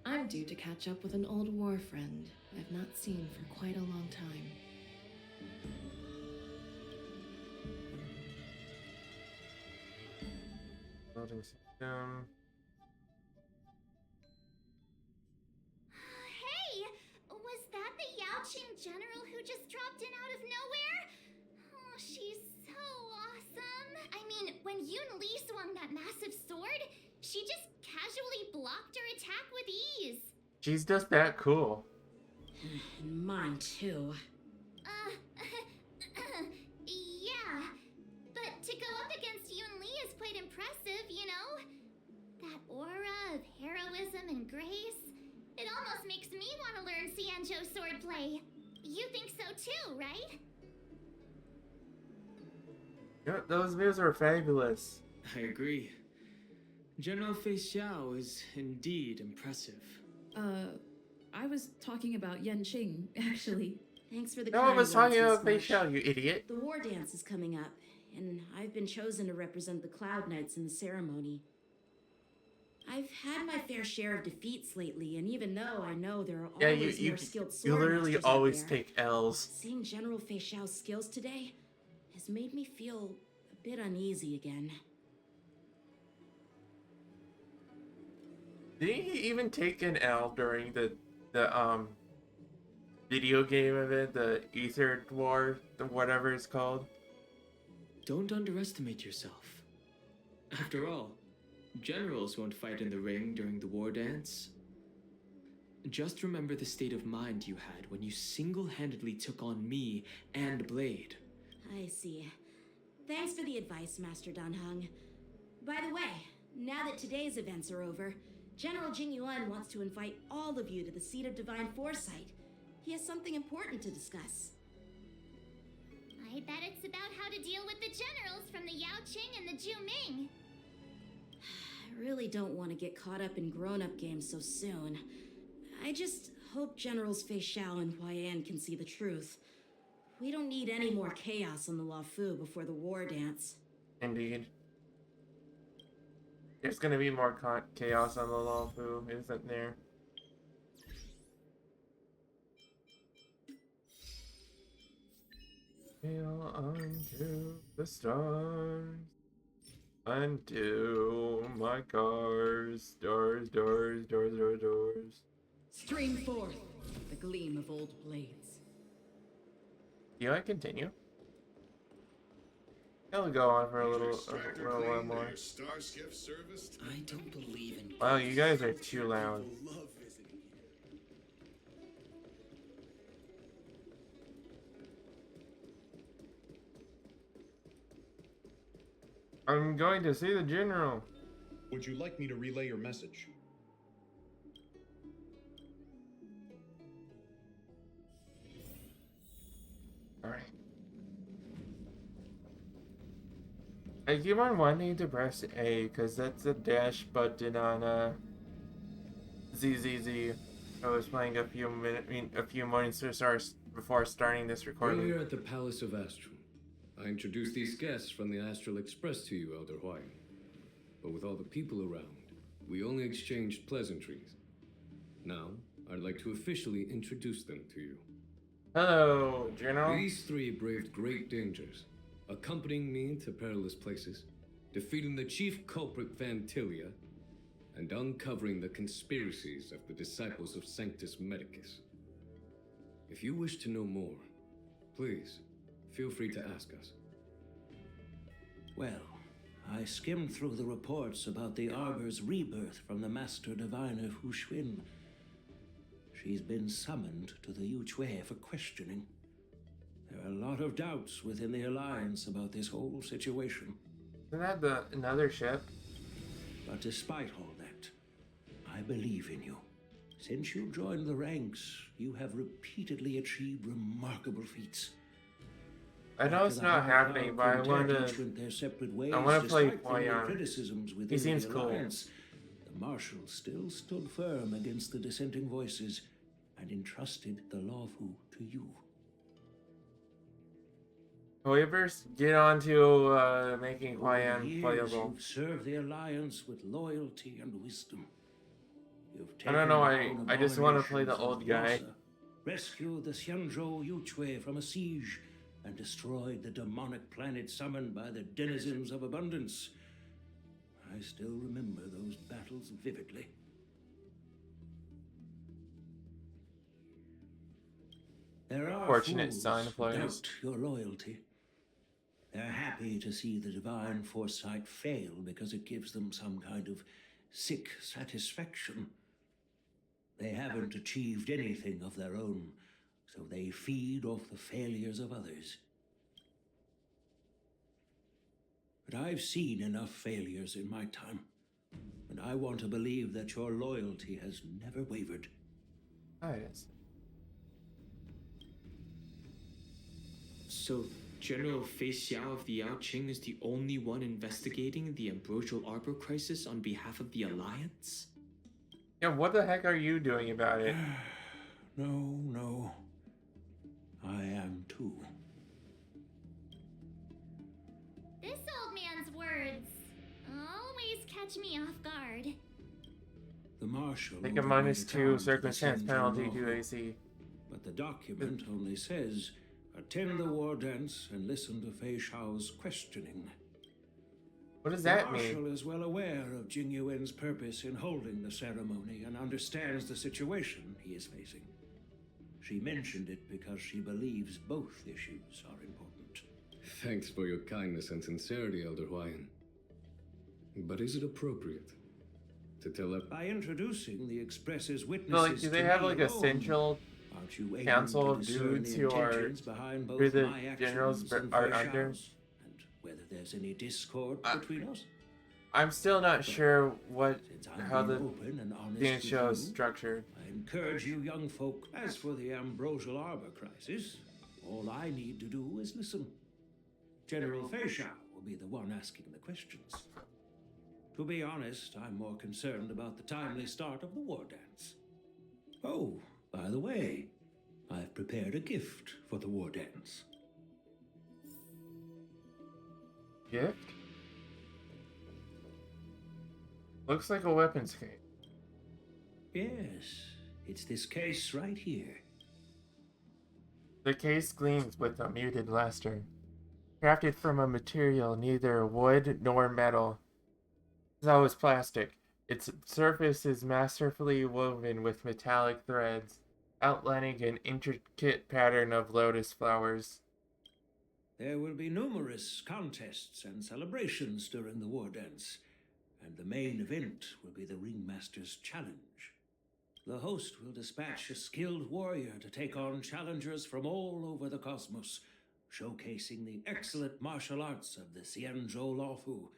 I'm due to catch up with an old war friend I've not seen for quite a long time. Loading system. Hey! Was that the Yaoqing general who just dropped in out of nowhere? Oh, she's so awesome. I mean, when Yun Li swung that massive sword, she just casually blocked her attack with ease. She's just that cool. Mine too. Yeah. But to go up against Yun Li is quite impressive, you know? That aura of heroism and grace. It almost makes me want to learn Xianzhou swordplay. You think so too, right? Yeah, those moves are fabulous. I agree. General Fei Xiao is indeed impressive. I was talking about Yanqing, actually. Thanks for the No, I kind was talking words, about Miss Fei Xiao, Marsh. you idiot. The war dance is coming up, and I've been chosen to represent the Cloud Knights in the ceremony. I've had my fair share of defeats lately, and even though I know there are Yeah, always you more skilled you literally swordmasters out always there, take L's. seeing General Fei Xiao's skills today has made me feel a bit uneasy again. Did he even take an L during the video game event, the Ether War, the whatever it's called? Don't underestimate yourself. After all, generals won't fight in the ring during the war dance. Just remember the state of mind you had when you single-handedly took on me and Blade. I see. Thanks for the advice, Master Danheng. By the way, now that today's events are over, General Jingyuan wants to invite all of you to the seat of divine foresight. He has something important to discuss. I bet it's about how to deal with the generals from the Yao Qing and the Ju Ming. I really don't want to get caught up in grown-up games so soon. I just hope Generals Fei Xiao and Huaiyan can see the truth. We don't need any more chaos on the Luofu before the war dance. Indeed. There's gonna be more chaos on the Luofu, isn't there? Hail unto the stars, unto my cars, stars, doors, doors, doors, doors. Stream forth the gleam of old blades. Do I continue? It'll go on for a little while more. Starskiff service? I don't believe in. Wow, you guys are too loud. Love visiting here. I'm going to see the general. Would you like me to relay your message? Alright. I keep on wanting to press A because that's the dash button on ZZZ. I was playing a few moments before starting this recording. Earlier at the Palace of Astral, I introduced these guests from the Astral Express to you, Elder Huayan. But with all the people around, we only exchanged pleasantries. Now, I'd like to officially introduce them to you. Hello, General. These three braved great dangers, accompanying me to perilous places, defeating the chief culprit Vantilia, and uncovering the conspiracies of the disciples of Sanctus Medicus. If you wish to know more, please, feel free to ask us. Well, I skimmed through the reports about the Arbor's rebirth from the Master Diviner Hu Xuan. She's been summoned to the Yuchue for questioning. There are a lot of doubts within the Alliance about this whole situation. Isn't that another ship? But despite all that, I believe in you. Since you joined the ranks, you have repeatedly achieved remarkable feats. I know it's not happening, but I want to play Huayan. He seems cool. The Marshal still stood firm against the dissenting voices and entrusted the Luofu to you. However, get on to making Huayan playable. You've served the Alliance with loyalty and wisdom. I don't know, I just want to play the old guy. Rescued the Xianzhou Yuchue from a siege and destroyed the demonic planet summoned by the denizens of abundance. I still remember those battles vividly. There are Fortunate fools son who plays. doubt your loyalty. They're happy to see the divine foresight fail because it gives them some kind of sick satisfaction. They haven't achieved anything of their own, so they feed off the failures of others. But I've seen enough failures in my time, and I want to believe that your loyalty has never wavered. Oh, yes. So, General Fei Xiao of the Yao Qing is the only one investigating the Ambrosial Arbor crisis on behalf of the Alliance? Yeah, what the heck are you doing about it? No. I am too. This old man's words always catch me off guard. The Marshal Take a ordered me -2 to town to circumstance descend penalty to to law. AC. But the document only says, attend the war dance and listen to Fei Xiao's questioning. What does that The mean? Marshal is well aware of Jing Yuan's purpose in holding the ceremony and understands the situation he is facing. She mentioned it because she believes both issues are important. Thanks for your kindness and sincerity, Elder Huayan. But is it appropriate to tell us? By introducing the Express's So, witnesses like, do they have like a central council of dudes who are who the generals are under? Whether there's any discord between us? I'm still not sure how the open and honest dance with show is you, structured. I encourage you young folk, as for the Ambrosial Arbor crisis, All I need to do is listen. General Feisha will be the one asking the questions. To be honest, I'm more concerned about the timely start of the war dance. Oh, by the way, I've prepared a gift for the war dance. Gift? Looks like a weapons case. Yes, it's this case right here. The case gleams with a muted luster. Crafted from a material neither wood nor metal. So is plastic. Its surface is masterfully woven with metallic threads, outlining an intricate pattern of lotus flowers. There will be numerous contests and celebrations during the war dance, and the main event will be the Ringmaster's Challenge. The host will dispatch a skilled warrior to take on challengers from all over the cosmos, showcasing the excellent martial arts of the Xianzhou Lawfu.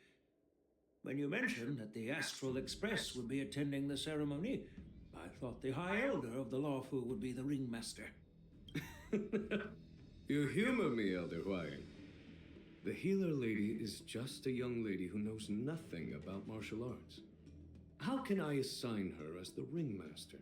When you mentioned that the Astral Express would be attending the ceremony, I thought the High Elder of the Lawfu would be the Ringmaster. You humor me, Elder Huayan. The healer lady is just a young lady who knows nothing about martial arts. How can I assign her as the ringmaster?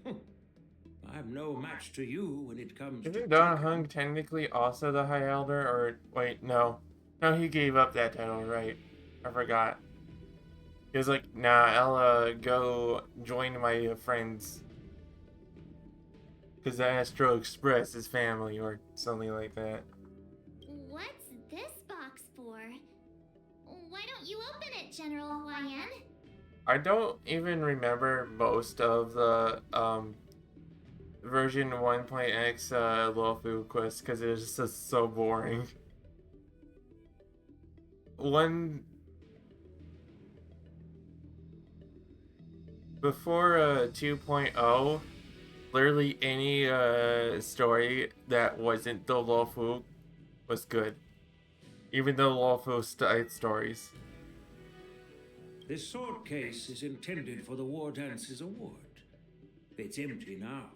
I'm no match to you when it comes to... Isn't Don Hung technically also the High Elder? Or, wait, no. No, he gave up that title, right? I forgot. He was like, nah, I'll go join my friends. Because the Astro Express is family, or something like that. What's this box for? Why don't you open it, General Huayan? I don't even remember most of the version 1.x Luofu quest because it is just so boring. Before 2.0, literally any story that wasn't the Luofu was good. Even the Luofu side stories. This sword case is intended for the War Dance's award. It's empty now,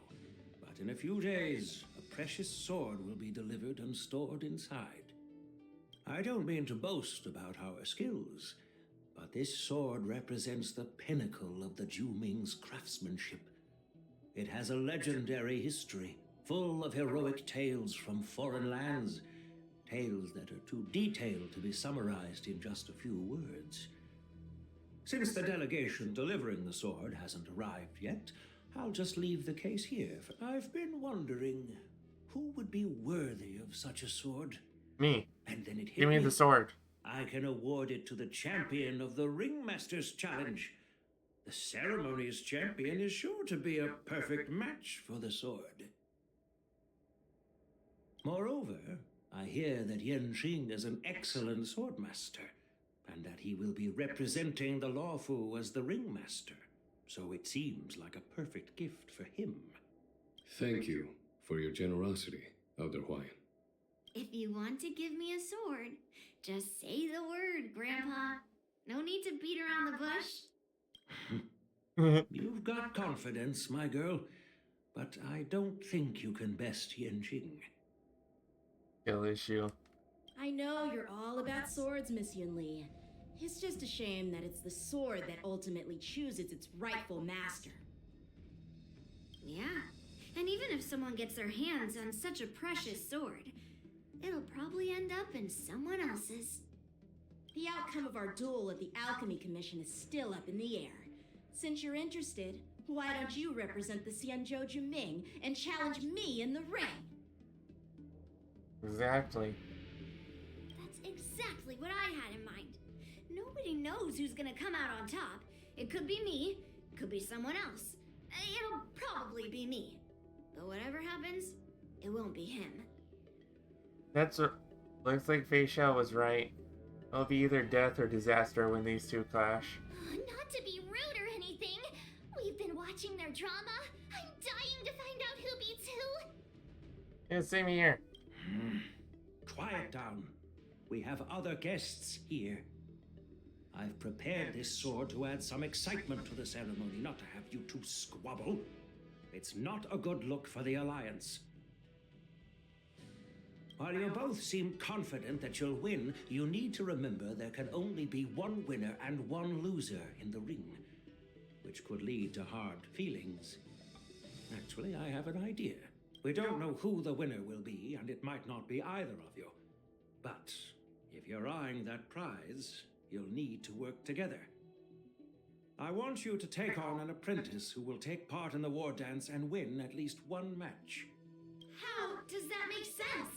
but in a few days, a precious sword will be delivered and stored inside. I don't mean to boast about our skills, but this sword represents the pinnacle of the Ju-Ming's craftsmanship. It has a legendary history, full of heroic tales from foreign lands, tales that are too detailed to be summarized in just a few words. Since the delegation delivering the sword hasn't arrived yet, I'll just leave the case here. I've been wondering, who would be worthy of such a sword? Me. And then it hit Give me the sword. I can award it to the champion of the Ringmaster's Challenge. The ceremony's champion is sure to be a perfect match for the sword. Moreover, I hear that Yan Xing is an excellent swordmaster, and that he will be representing the Lawfu as the Ringmaster, so it seems like a perfect gift for him. Thank you for your generosity, Elder Huayan. If you want to give me a sword, just say the word, Grandpa. No need to beat around the bush. You've got confidence, my girl, but I don't think you can best Yan Xing. Kill issue. I know you're all about swords, Miss Yunli. It's just a shame that it's the sword that ultimately chooses its rightful master. Yeah, and even if someone gets their hands on such a precious sword, it'll probably end up in someone else's. The outcome of our duel at the Alchemy Commission is still up in the air. Since you're interested, why don't you represent the Xianzhou Juming and challenge me in the ring? Exactly. That's exactly what I had in mind. Nobody knows who's gonna come out on top. It could be me, could be someone else. It'll probably be me. But whatever happens, it won't be him. Looks like Fei Xiao was right. It'll be either death or disaster when these two clash. Not to be rude or anything. We've been watching their drama. I'm dying to find out who beats who. Yeah, same here. Quiet down. We have other guests here. I've prepared this sword to add some excitement to the ceremony, not to have you two squabble. It's not a good look for the Alliance. While you both seem confident that you'll win, you need to remember there can only be one winner and one loser in the ring, which could lead to hard feelings. Actually, I have an idea. We don't know who the winner will be, and it might not be either of you. But if you're eyeing that prize, you'll need to work together. I want you to take on an apprentice who will take part in the war dance and win at least one match. How does that make sense?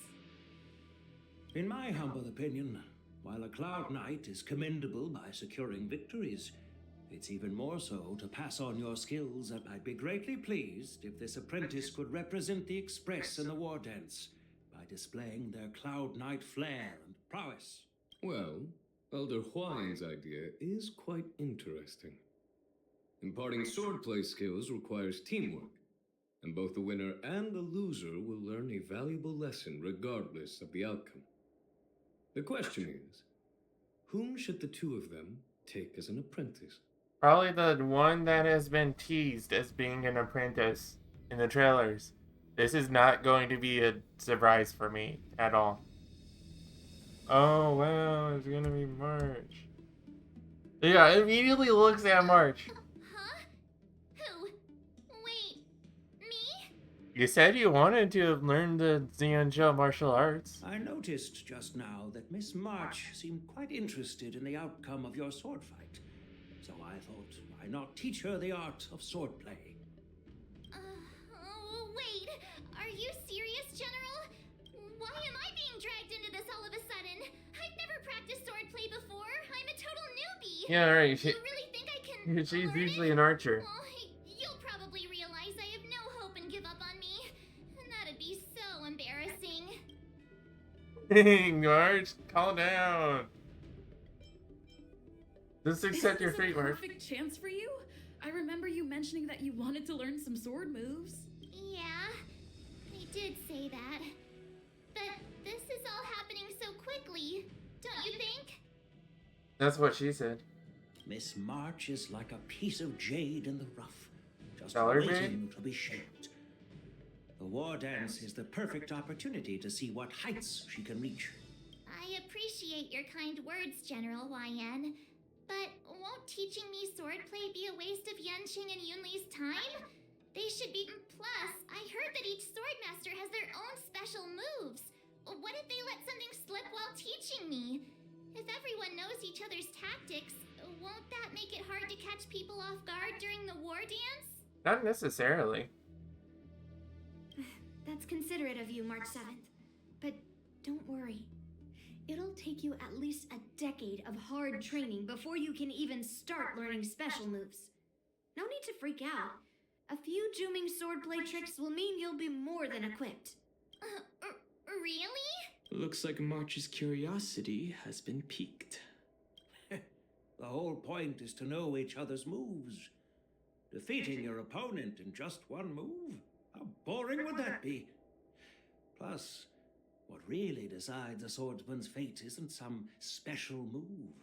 In my humble opinion, while a Cloud Knight is commendable by securing victories, it's even more so to pass on your skills, and I'd be greatly pleased if this apprentice could represent the Express in the war dance by displaying their Cloud Knight flair and prowess. Well, Elder Huayan's idea is quite interesting. Imparting swordplay skills requires teamwork, and both the winner and the loser will learn a valuable lesson regardless of the outcome. The question is, whom should the two of them take as an apprentice? Probably the one that has been teased as being an apprentice in the trailers. This is not going to be a surprise for me at all. Oh, wow, it's gonna be March. Yeah, immediately looks at March. Huh? Who? Wait, me? You said you wanted to learn the Xianzhou martial arts. I noticed just now that Miss March seemed quite interested in the outcome of your sword fight. So I thought, why not teach her the art of swordplay? Wait, are you serious, General? Why am I being dragged into this all of a sudden? I've never practiced swordplay before. I'm a total newbie. Yeah, right. You really think I can She's learn usually it? an archer. Well, you'll probably realize I have no hope and give up on me. And that'd be so embarrassing. Dang, March, calm down. Just accept your Isn't this fate, a March. perfect chance for you? I remember you mentioning that you wanted to learn some sword moves. Yeah, I did say that. But this is all happening so quickly, don't you think? That's what she said. Miss March is like a piece of jade in the rough, just Dollar waiting to be shaped. The war dance is the perfect opportunity to see what heights she can reach. I appreciate your kind words, General YN. But won't teaching me swordplay be a waste of Yanqing and Yunli's time? They should be. Plus, I heard that each swordmaster has their own special moves. What if they let something slip while teaching me? If everyone knows each other's tactics, won't that make it hard to catch people off guard during the war dance? Not necessarily. That's considerate of you, March 7th. But don't worry. It'll take you at least a decade of hard training before you can even start learning special moves. No need to freak out. A few Zooming swordplay tricks will mean you'll be more than equipped. Really? Looks like March's curiosity has been piqued. The whole point is to know each other's moves. Defeating your opponent in just one move? How boring would that be? Plus, what really decides a swordsman's fate isn't some special move.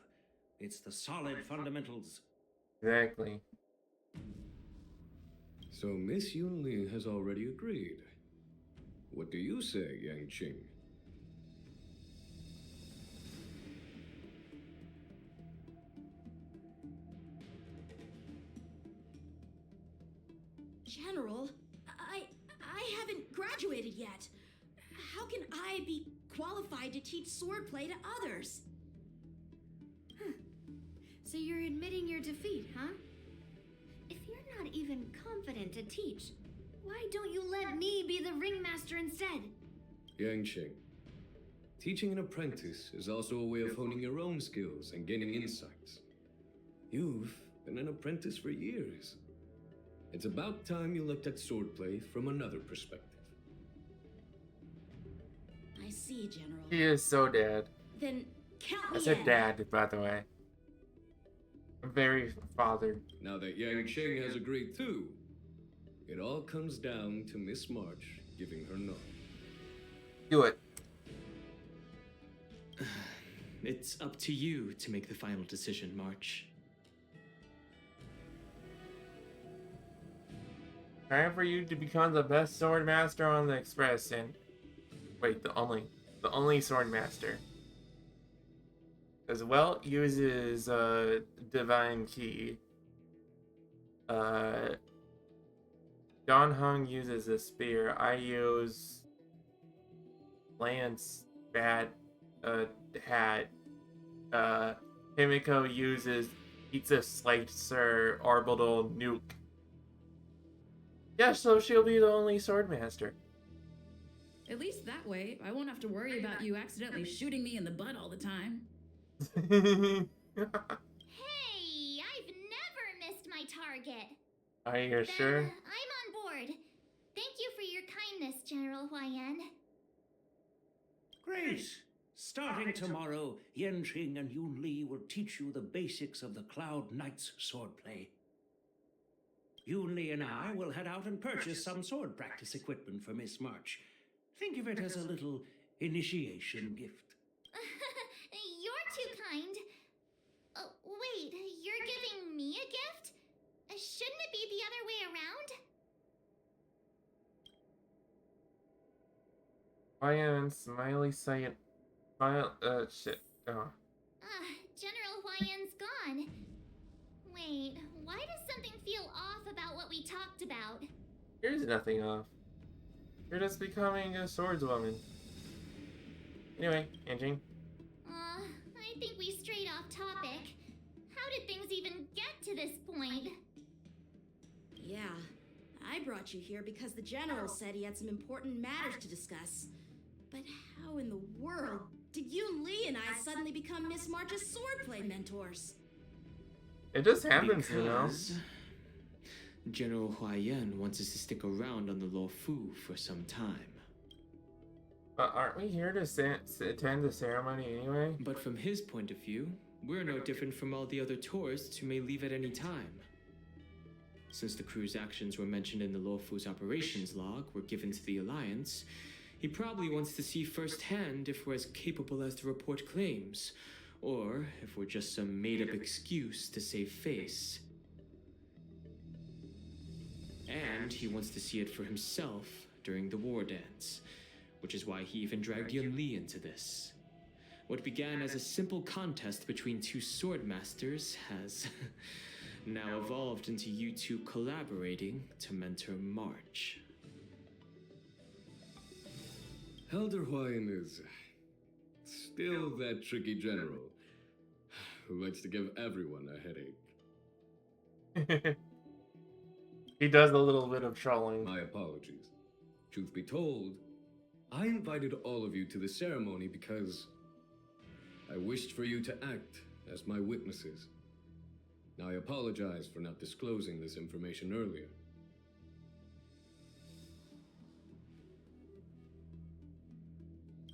It's the solid fundamentals. Exactly. So Miss Yunli has already agreed. What do you say, Yanqing? General, I haven't graduated yet. How can I be qualified to teach swordplay to others? So you're admitting your defeat, huh? If you're not even confident to teach, why don't you let me be the ringmaster instead? Yanqing, teaching an apprentice is also a way of honing your own skills and gaining insights. You've been an apprentice for years. It's about time you looked at swordplay from another perspective. I see, General. He is so dad. Then count me I said in. dad, by the way. I'm very father. Now that Yanqing has agreed too, it all comes down to Miss March giving her nod. Do it. It's up to you to make the final decision, March. Time for you to become the best sword master on the Express and... Wait, the only the only swordmaster. As well uses divine key. Don Hung uses a spear. I use lance bat hat. Himiko uses pizza slicer orbital nuke. Yeah, so she'll be the only swordmaster. At least that way, I won't have to worry about you accidentally shooting me in the butt all the time. Hey, I've never missed my target. Are you sure? I'm on board. Thank you for your kindness, General Huayan. Great! Starting tomorrow, Yen Qing and Yun Li will teach you the basics of the Cloud Knight's swordplay. Yun Li and I will head out and purchase some sword practice equipment for Miss March. Think of it as a little initiation gift. You're too kind. Wait, you're giving me a gift? Shouldn't it be the other way around? Ryan, smiley saying, smile, shit. Oh. General Huayan's gone. Wait, why does something feel off about what we talked about? Here's nothing off. You're just becoming a swordswoman. Anyway, Anjing. I think we strayed off topic. How did things even get to this point? Yeah, I brought you here because the General said he had some important matters to discuss. But how in the world did Yun Li and I suddenly become Miss March's swordplay mentors? It just happens, you know. General Huayan wants us to stick around on the Lo Fu for some time. But aren't we here to attend the ceremony anyway? But from his point of view, we're no different from all the other tourists who may leave at any time. Since the crew's actions were mentioned in the Lo Fu's operations log were given to the Alliance, he probably wants to see firsthand if we're as capable as the report claims, or if we're just some made-up excuse to save face. And he wants to see it for himself during the war dance, which is why he even dragged Yun Li into this. What began as a simple contest between two swordmasters has now evolved into you two collaborating to mentor March. Elder Huayan is still that tricky general who likes to give everyone a headache. He does a little bit of trolling. My apologies. Truth be told, I invited all of you to the ceremony because I wished for you to act as my witnesses. Now I apologize for not disclosing this information earlier.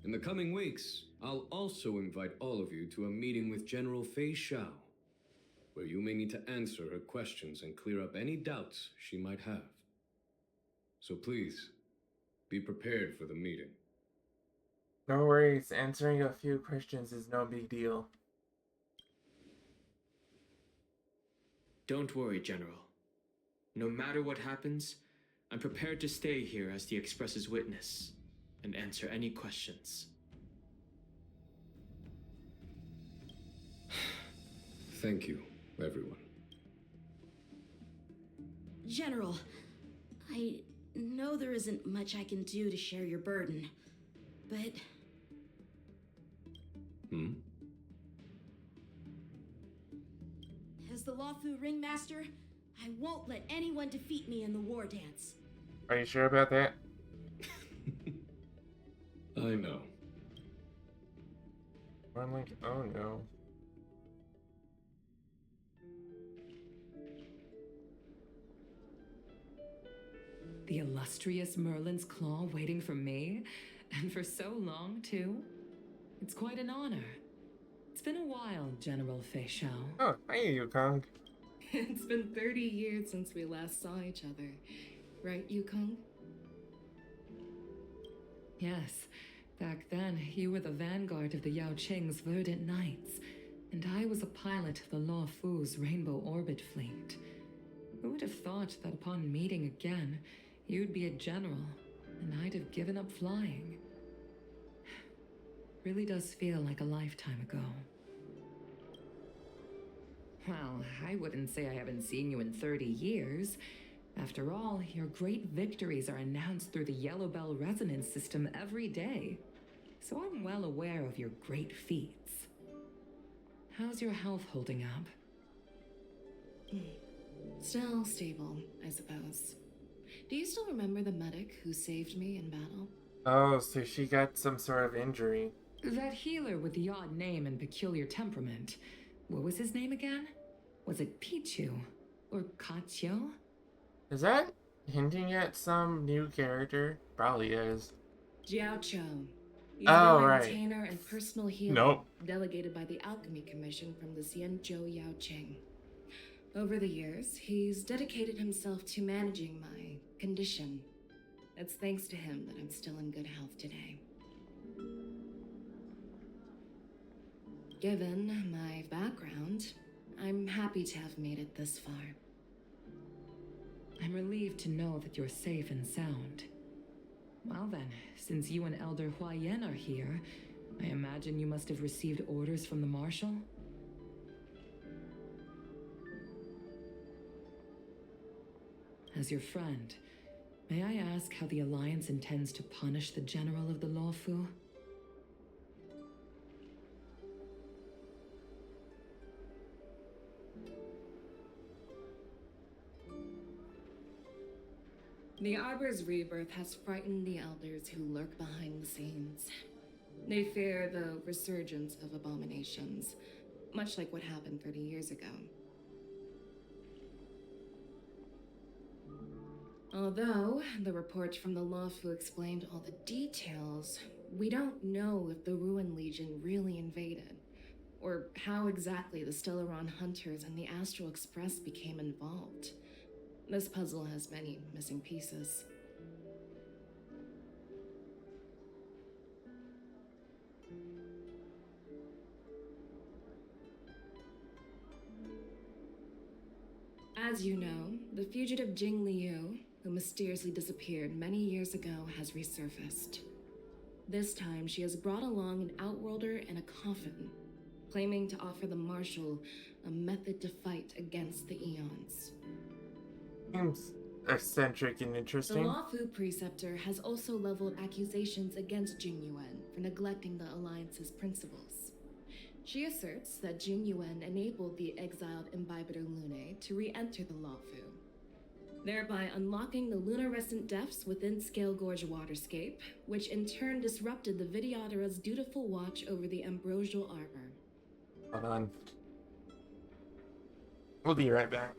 In the coming weeks, I'll also invite all of you to a meeting with General Fei Xiao, where you may need to answer her questions and clear up any doubts she might have. So please, be prepared for the meeting. No worries, answering a few questions is no big deal. Don't worry, General. No matter what happens, I'm prepared to stay here as the Express's witness and answer any questions. Thank you, everyone. General, I know there isn't much I can do to share your burden, but... As the Lawfu Ringmaster, I won't let anyone defeat me in the war dance. Are you sure about that? I know. I'm like, oh no. The illustrious Merlin's Claw waiting for me? And for so long, too? It's quite an honor. It's been a while, General Fei Xiao. Oh, hi, Yukong. It's been 30 years since we last saw each other. Right, Yukong? Yes. Back then, you were the vanguard of the Yao Qing's Verdant Knights, and I was a pilot of the Lo Fu's Rainbow Orbit Fleet. Who would have thought that upon meeting again, you'd be a general, and I'd have given up flying? Really does feel like a lifetime ago. Well, I wouldn't say I haven't seen you in 30 years. After all, your great victories are announced through the Yellow Bell resonance system every day. So I'm well aware of your great feats. How's your health holding up? Still stable, I suppose. Do you still remember the medic who saved me in battle? Oh, so she got some sort of injury. That healer with the odd name and peculiar temperament. What was his name again? Was it Pichu? Or Kachio? Is that hinting at some new character? Probably is. Jiao Cho. He's been Oh, my right. retainer and personal healer, Nope. delegated by the Alchemy Commission from the Xianzhou Yao Cheng. Over the years, he's dedicated himself to managing my condition. It's thanks to him that I'm still in good health today. Given my background, I'm happy to have made it this far. I'm relieved to know that you're safe and sound. Well then, since you and Elder Huayan are here, I imagine you must have received orders from the Marshal? As your friend, may I ask how the Alliance intends to punish the General of the Luofu? The Arbor's rebirth has frightened the elders who lurk behind the scenes. They fear the resurgence of abominations, much like what happened 30 years ago. Although the report from the Luofu explained all the details, we don't know if the Ruin Legion really invaded, or how exactly the Stellaron Hunters and the Astral Express became involved. This puzzle has many missing pieces. As you know, the fugitive Jing Liu, who mysteriously disappeared many years ago, has resurfaced. This time, she has brought along an outworlder and a coffin, claiming to offer the Marshal a method to fight against the Eons. Seems eccentric and The interesting. Luofu Preceptor has also leveled accusations against Jing Yuan for neglecting the Alliance's principles. She asserts that Jing Yuan enabled the exiled Imbibitor Lunae to re-enter the Luofu, thereby unlocking the lunarescent depths within Scale Gorge Waterscape, which in turn disrupted the Vidyadhara's dutiful watch over the Ambrosial Arbor. Hold on. We'll be right back.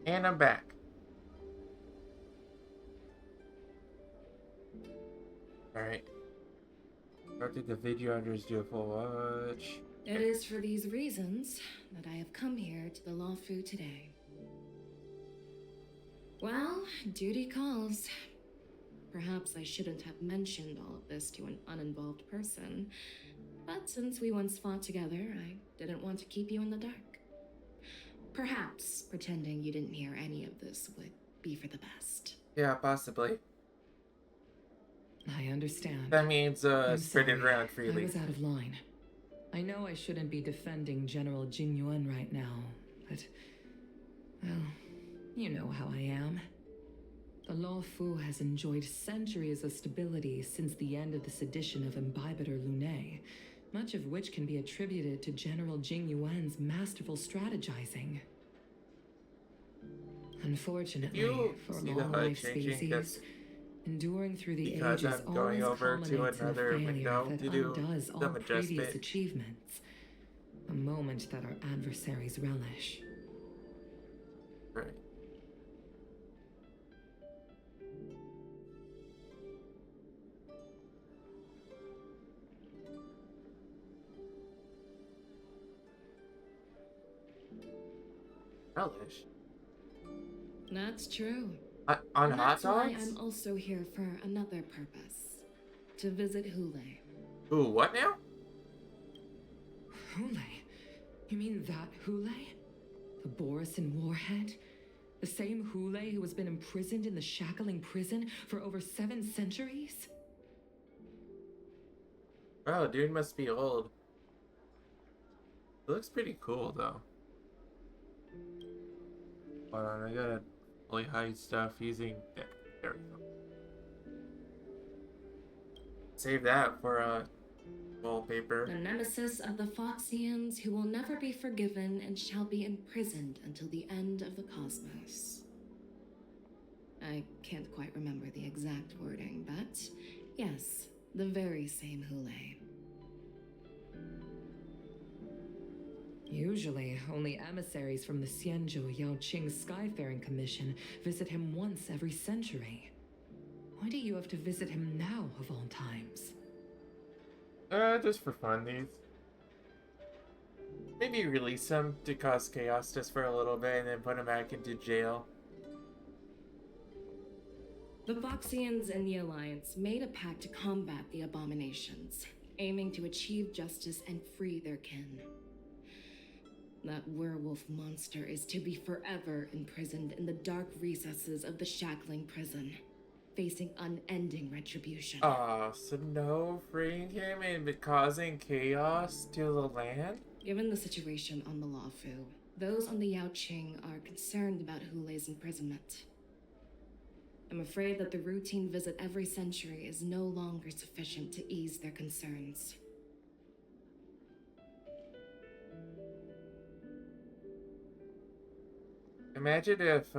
And I'm back. Alright. Go to the video under do a full watch. It is for these reasons that I have come here to the Lawfu today. Well, duty calls. Perhaps I shouldn't have mentioned all of this to an uninvolved person, but since we once fought together, I didn't want to keep you in the dark. Perhaps pretending you didn't hear any of this would be for the best. Yeah, possibly. I understand. That means I'm spread it sorry. around freely. I was out of line. I know I shouldn't be defending General Jing Yuan right now, but, well, you know how I am. The Law Fu has enjoyed centuries of stability since the end of the sedition of Imbibiter Lunae, much of which can be attributed to General Jing Yuan's masterful strategizing. Unfortunately, for long life species, enduring through the because ages I'm going always over to culminates in a another failure window that to do undoes all some previous adjustment. achievements. A moment that our adversaries relish. Right. Relish? That's true. On And hot that's why dogs? I'm also here for another purpose. To visit Hule. Ooh, what now? Hule? You mean that Hule? The Borisin warhead? The same Hule who has been imprisoned in the shackling prison for over 7 centuries? Wow, dude must be old. It looks pretty cool, though. Hold on, I gotta fully hide stuff using... There we go. Save that for wallpaper. The nemesis of the Foxians who will never be forgiven and shall be imprisoned until the end of the cosmos. I can't quite remember the exact wording, but yes, the very same Hule. Usually, only emissaries from the Xianzhou Yaoqing Skyfaring Commission visit him once every century. Why do you have to visit him now, of all times? Just for fun, these. Maybe release him to cause chaos just for a little bit and then put him back into jail. The Voxians and the Alliance made a pact to combat the abominations, aiming to achieve justice and free their kin. That werewolf monster is to be forever imprisoned in the dark recesses of the shackling prison, facing unending retribution. So no freeing him and causing chaos to the land? Given the situation on the Lawfu, those on the Yaoqing are concerned about Hule's imprisonment. I'm afraid that the routine visit every century is no longer sufficient to ease their concerns. Imagine if,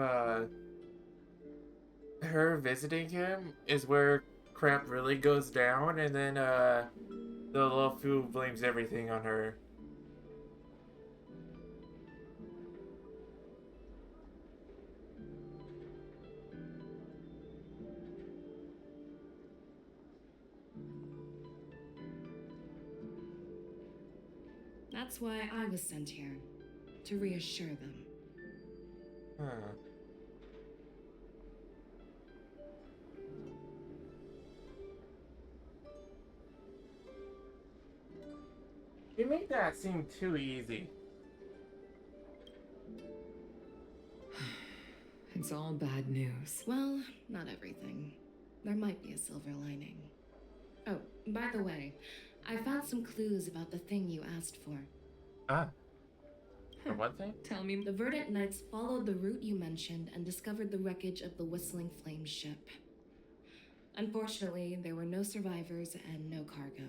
her visiting him is where crap really goes down, and then, the Luofu blames everything on her. That's why I was sent here, to reassure them. Huh. You make that seem too easy. It's all bad news. Well, not everything. There might be a silver lining. Oh, by the way, I found some clues about the thing you asked for. Ah. For what thing? Tell me. The Verdant Knights followed the route you mentioned and discovered the wreckage of the Whistling Flame ship. Unfortunately, there were no survivors and no cargo.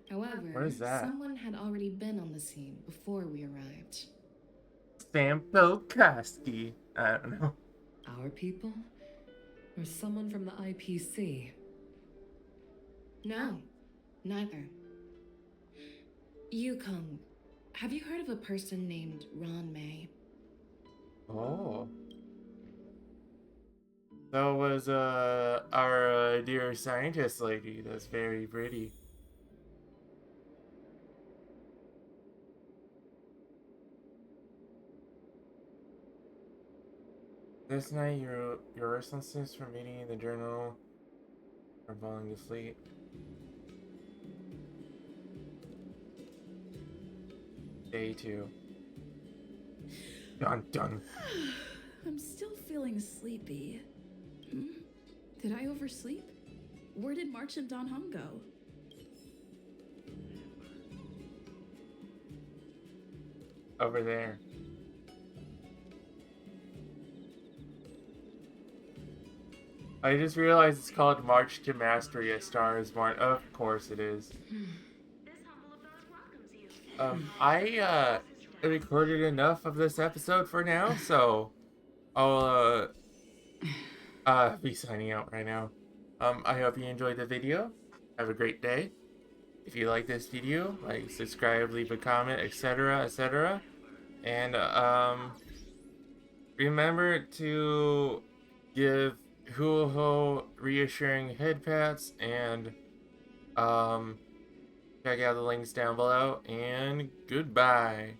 However, What is that? someone had already been on the scene before we arrived. Sam Pelkowski. I don't know. Our people? Or someone from the IPC? No, neither. Yukong, have you heard of a person named Ron May? Oh. That was our dear scientist lady. That's very pretty. This night, your restlessness from reading in the journal or falling asleep. Day 2. Dun dun. I'm still feeling sleepy. Did I oversleep? Where did March and Don Hong go? Over there. I just realized it's called March to Mastery, A Star is Born. Of course it is. I recorded enough of this episode for now, so I'll be signing out right now. I hope you enjoyed the video. Have a great day. If you like this video, like, subscribe, leave a comment, etc., etc. And remember to give Hoo reassuring head pats, and check out the links down below, and goodbye.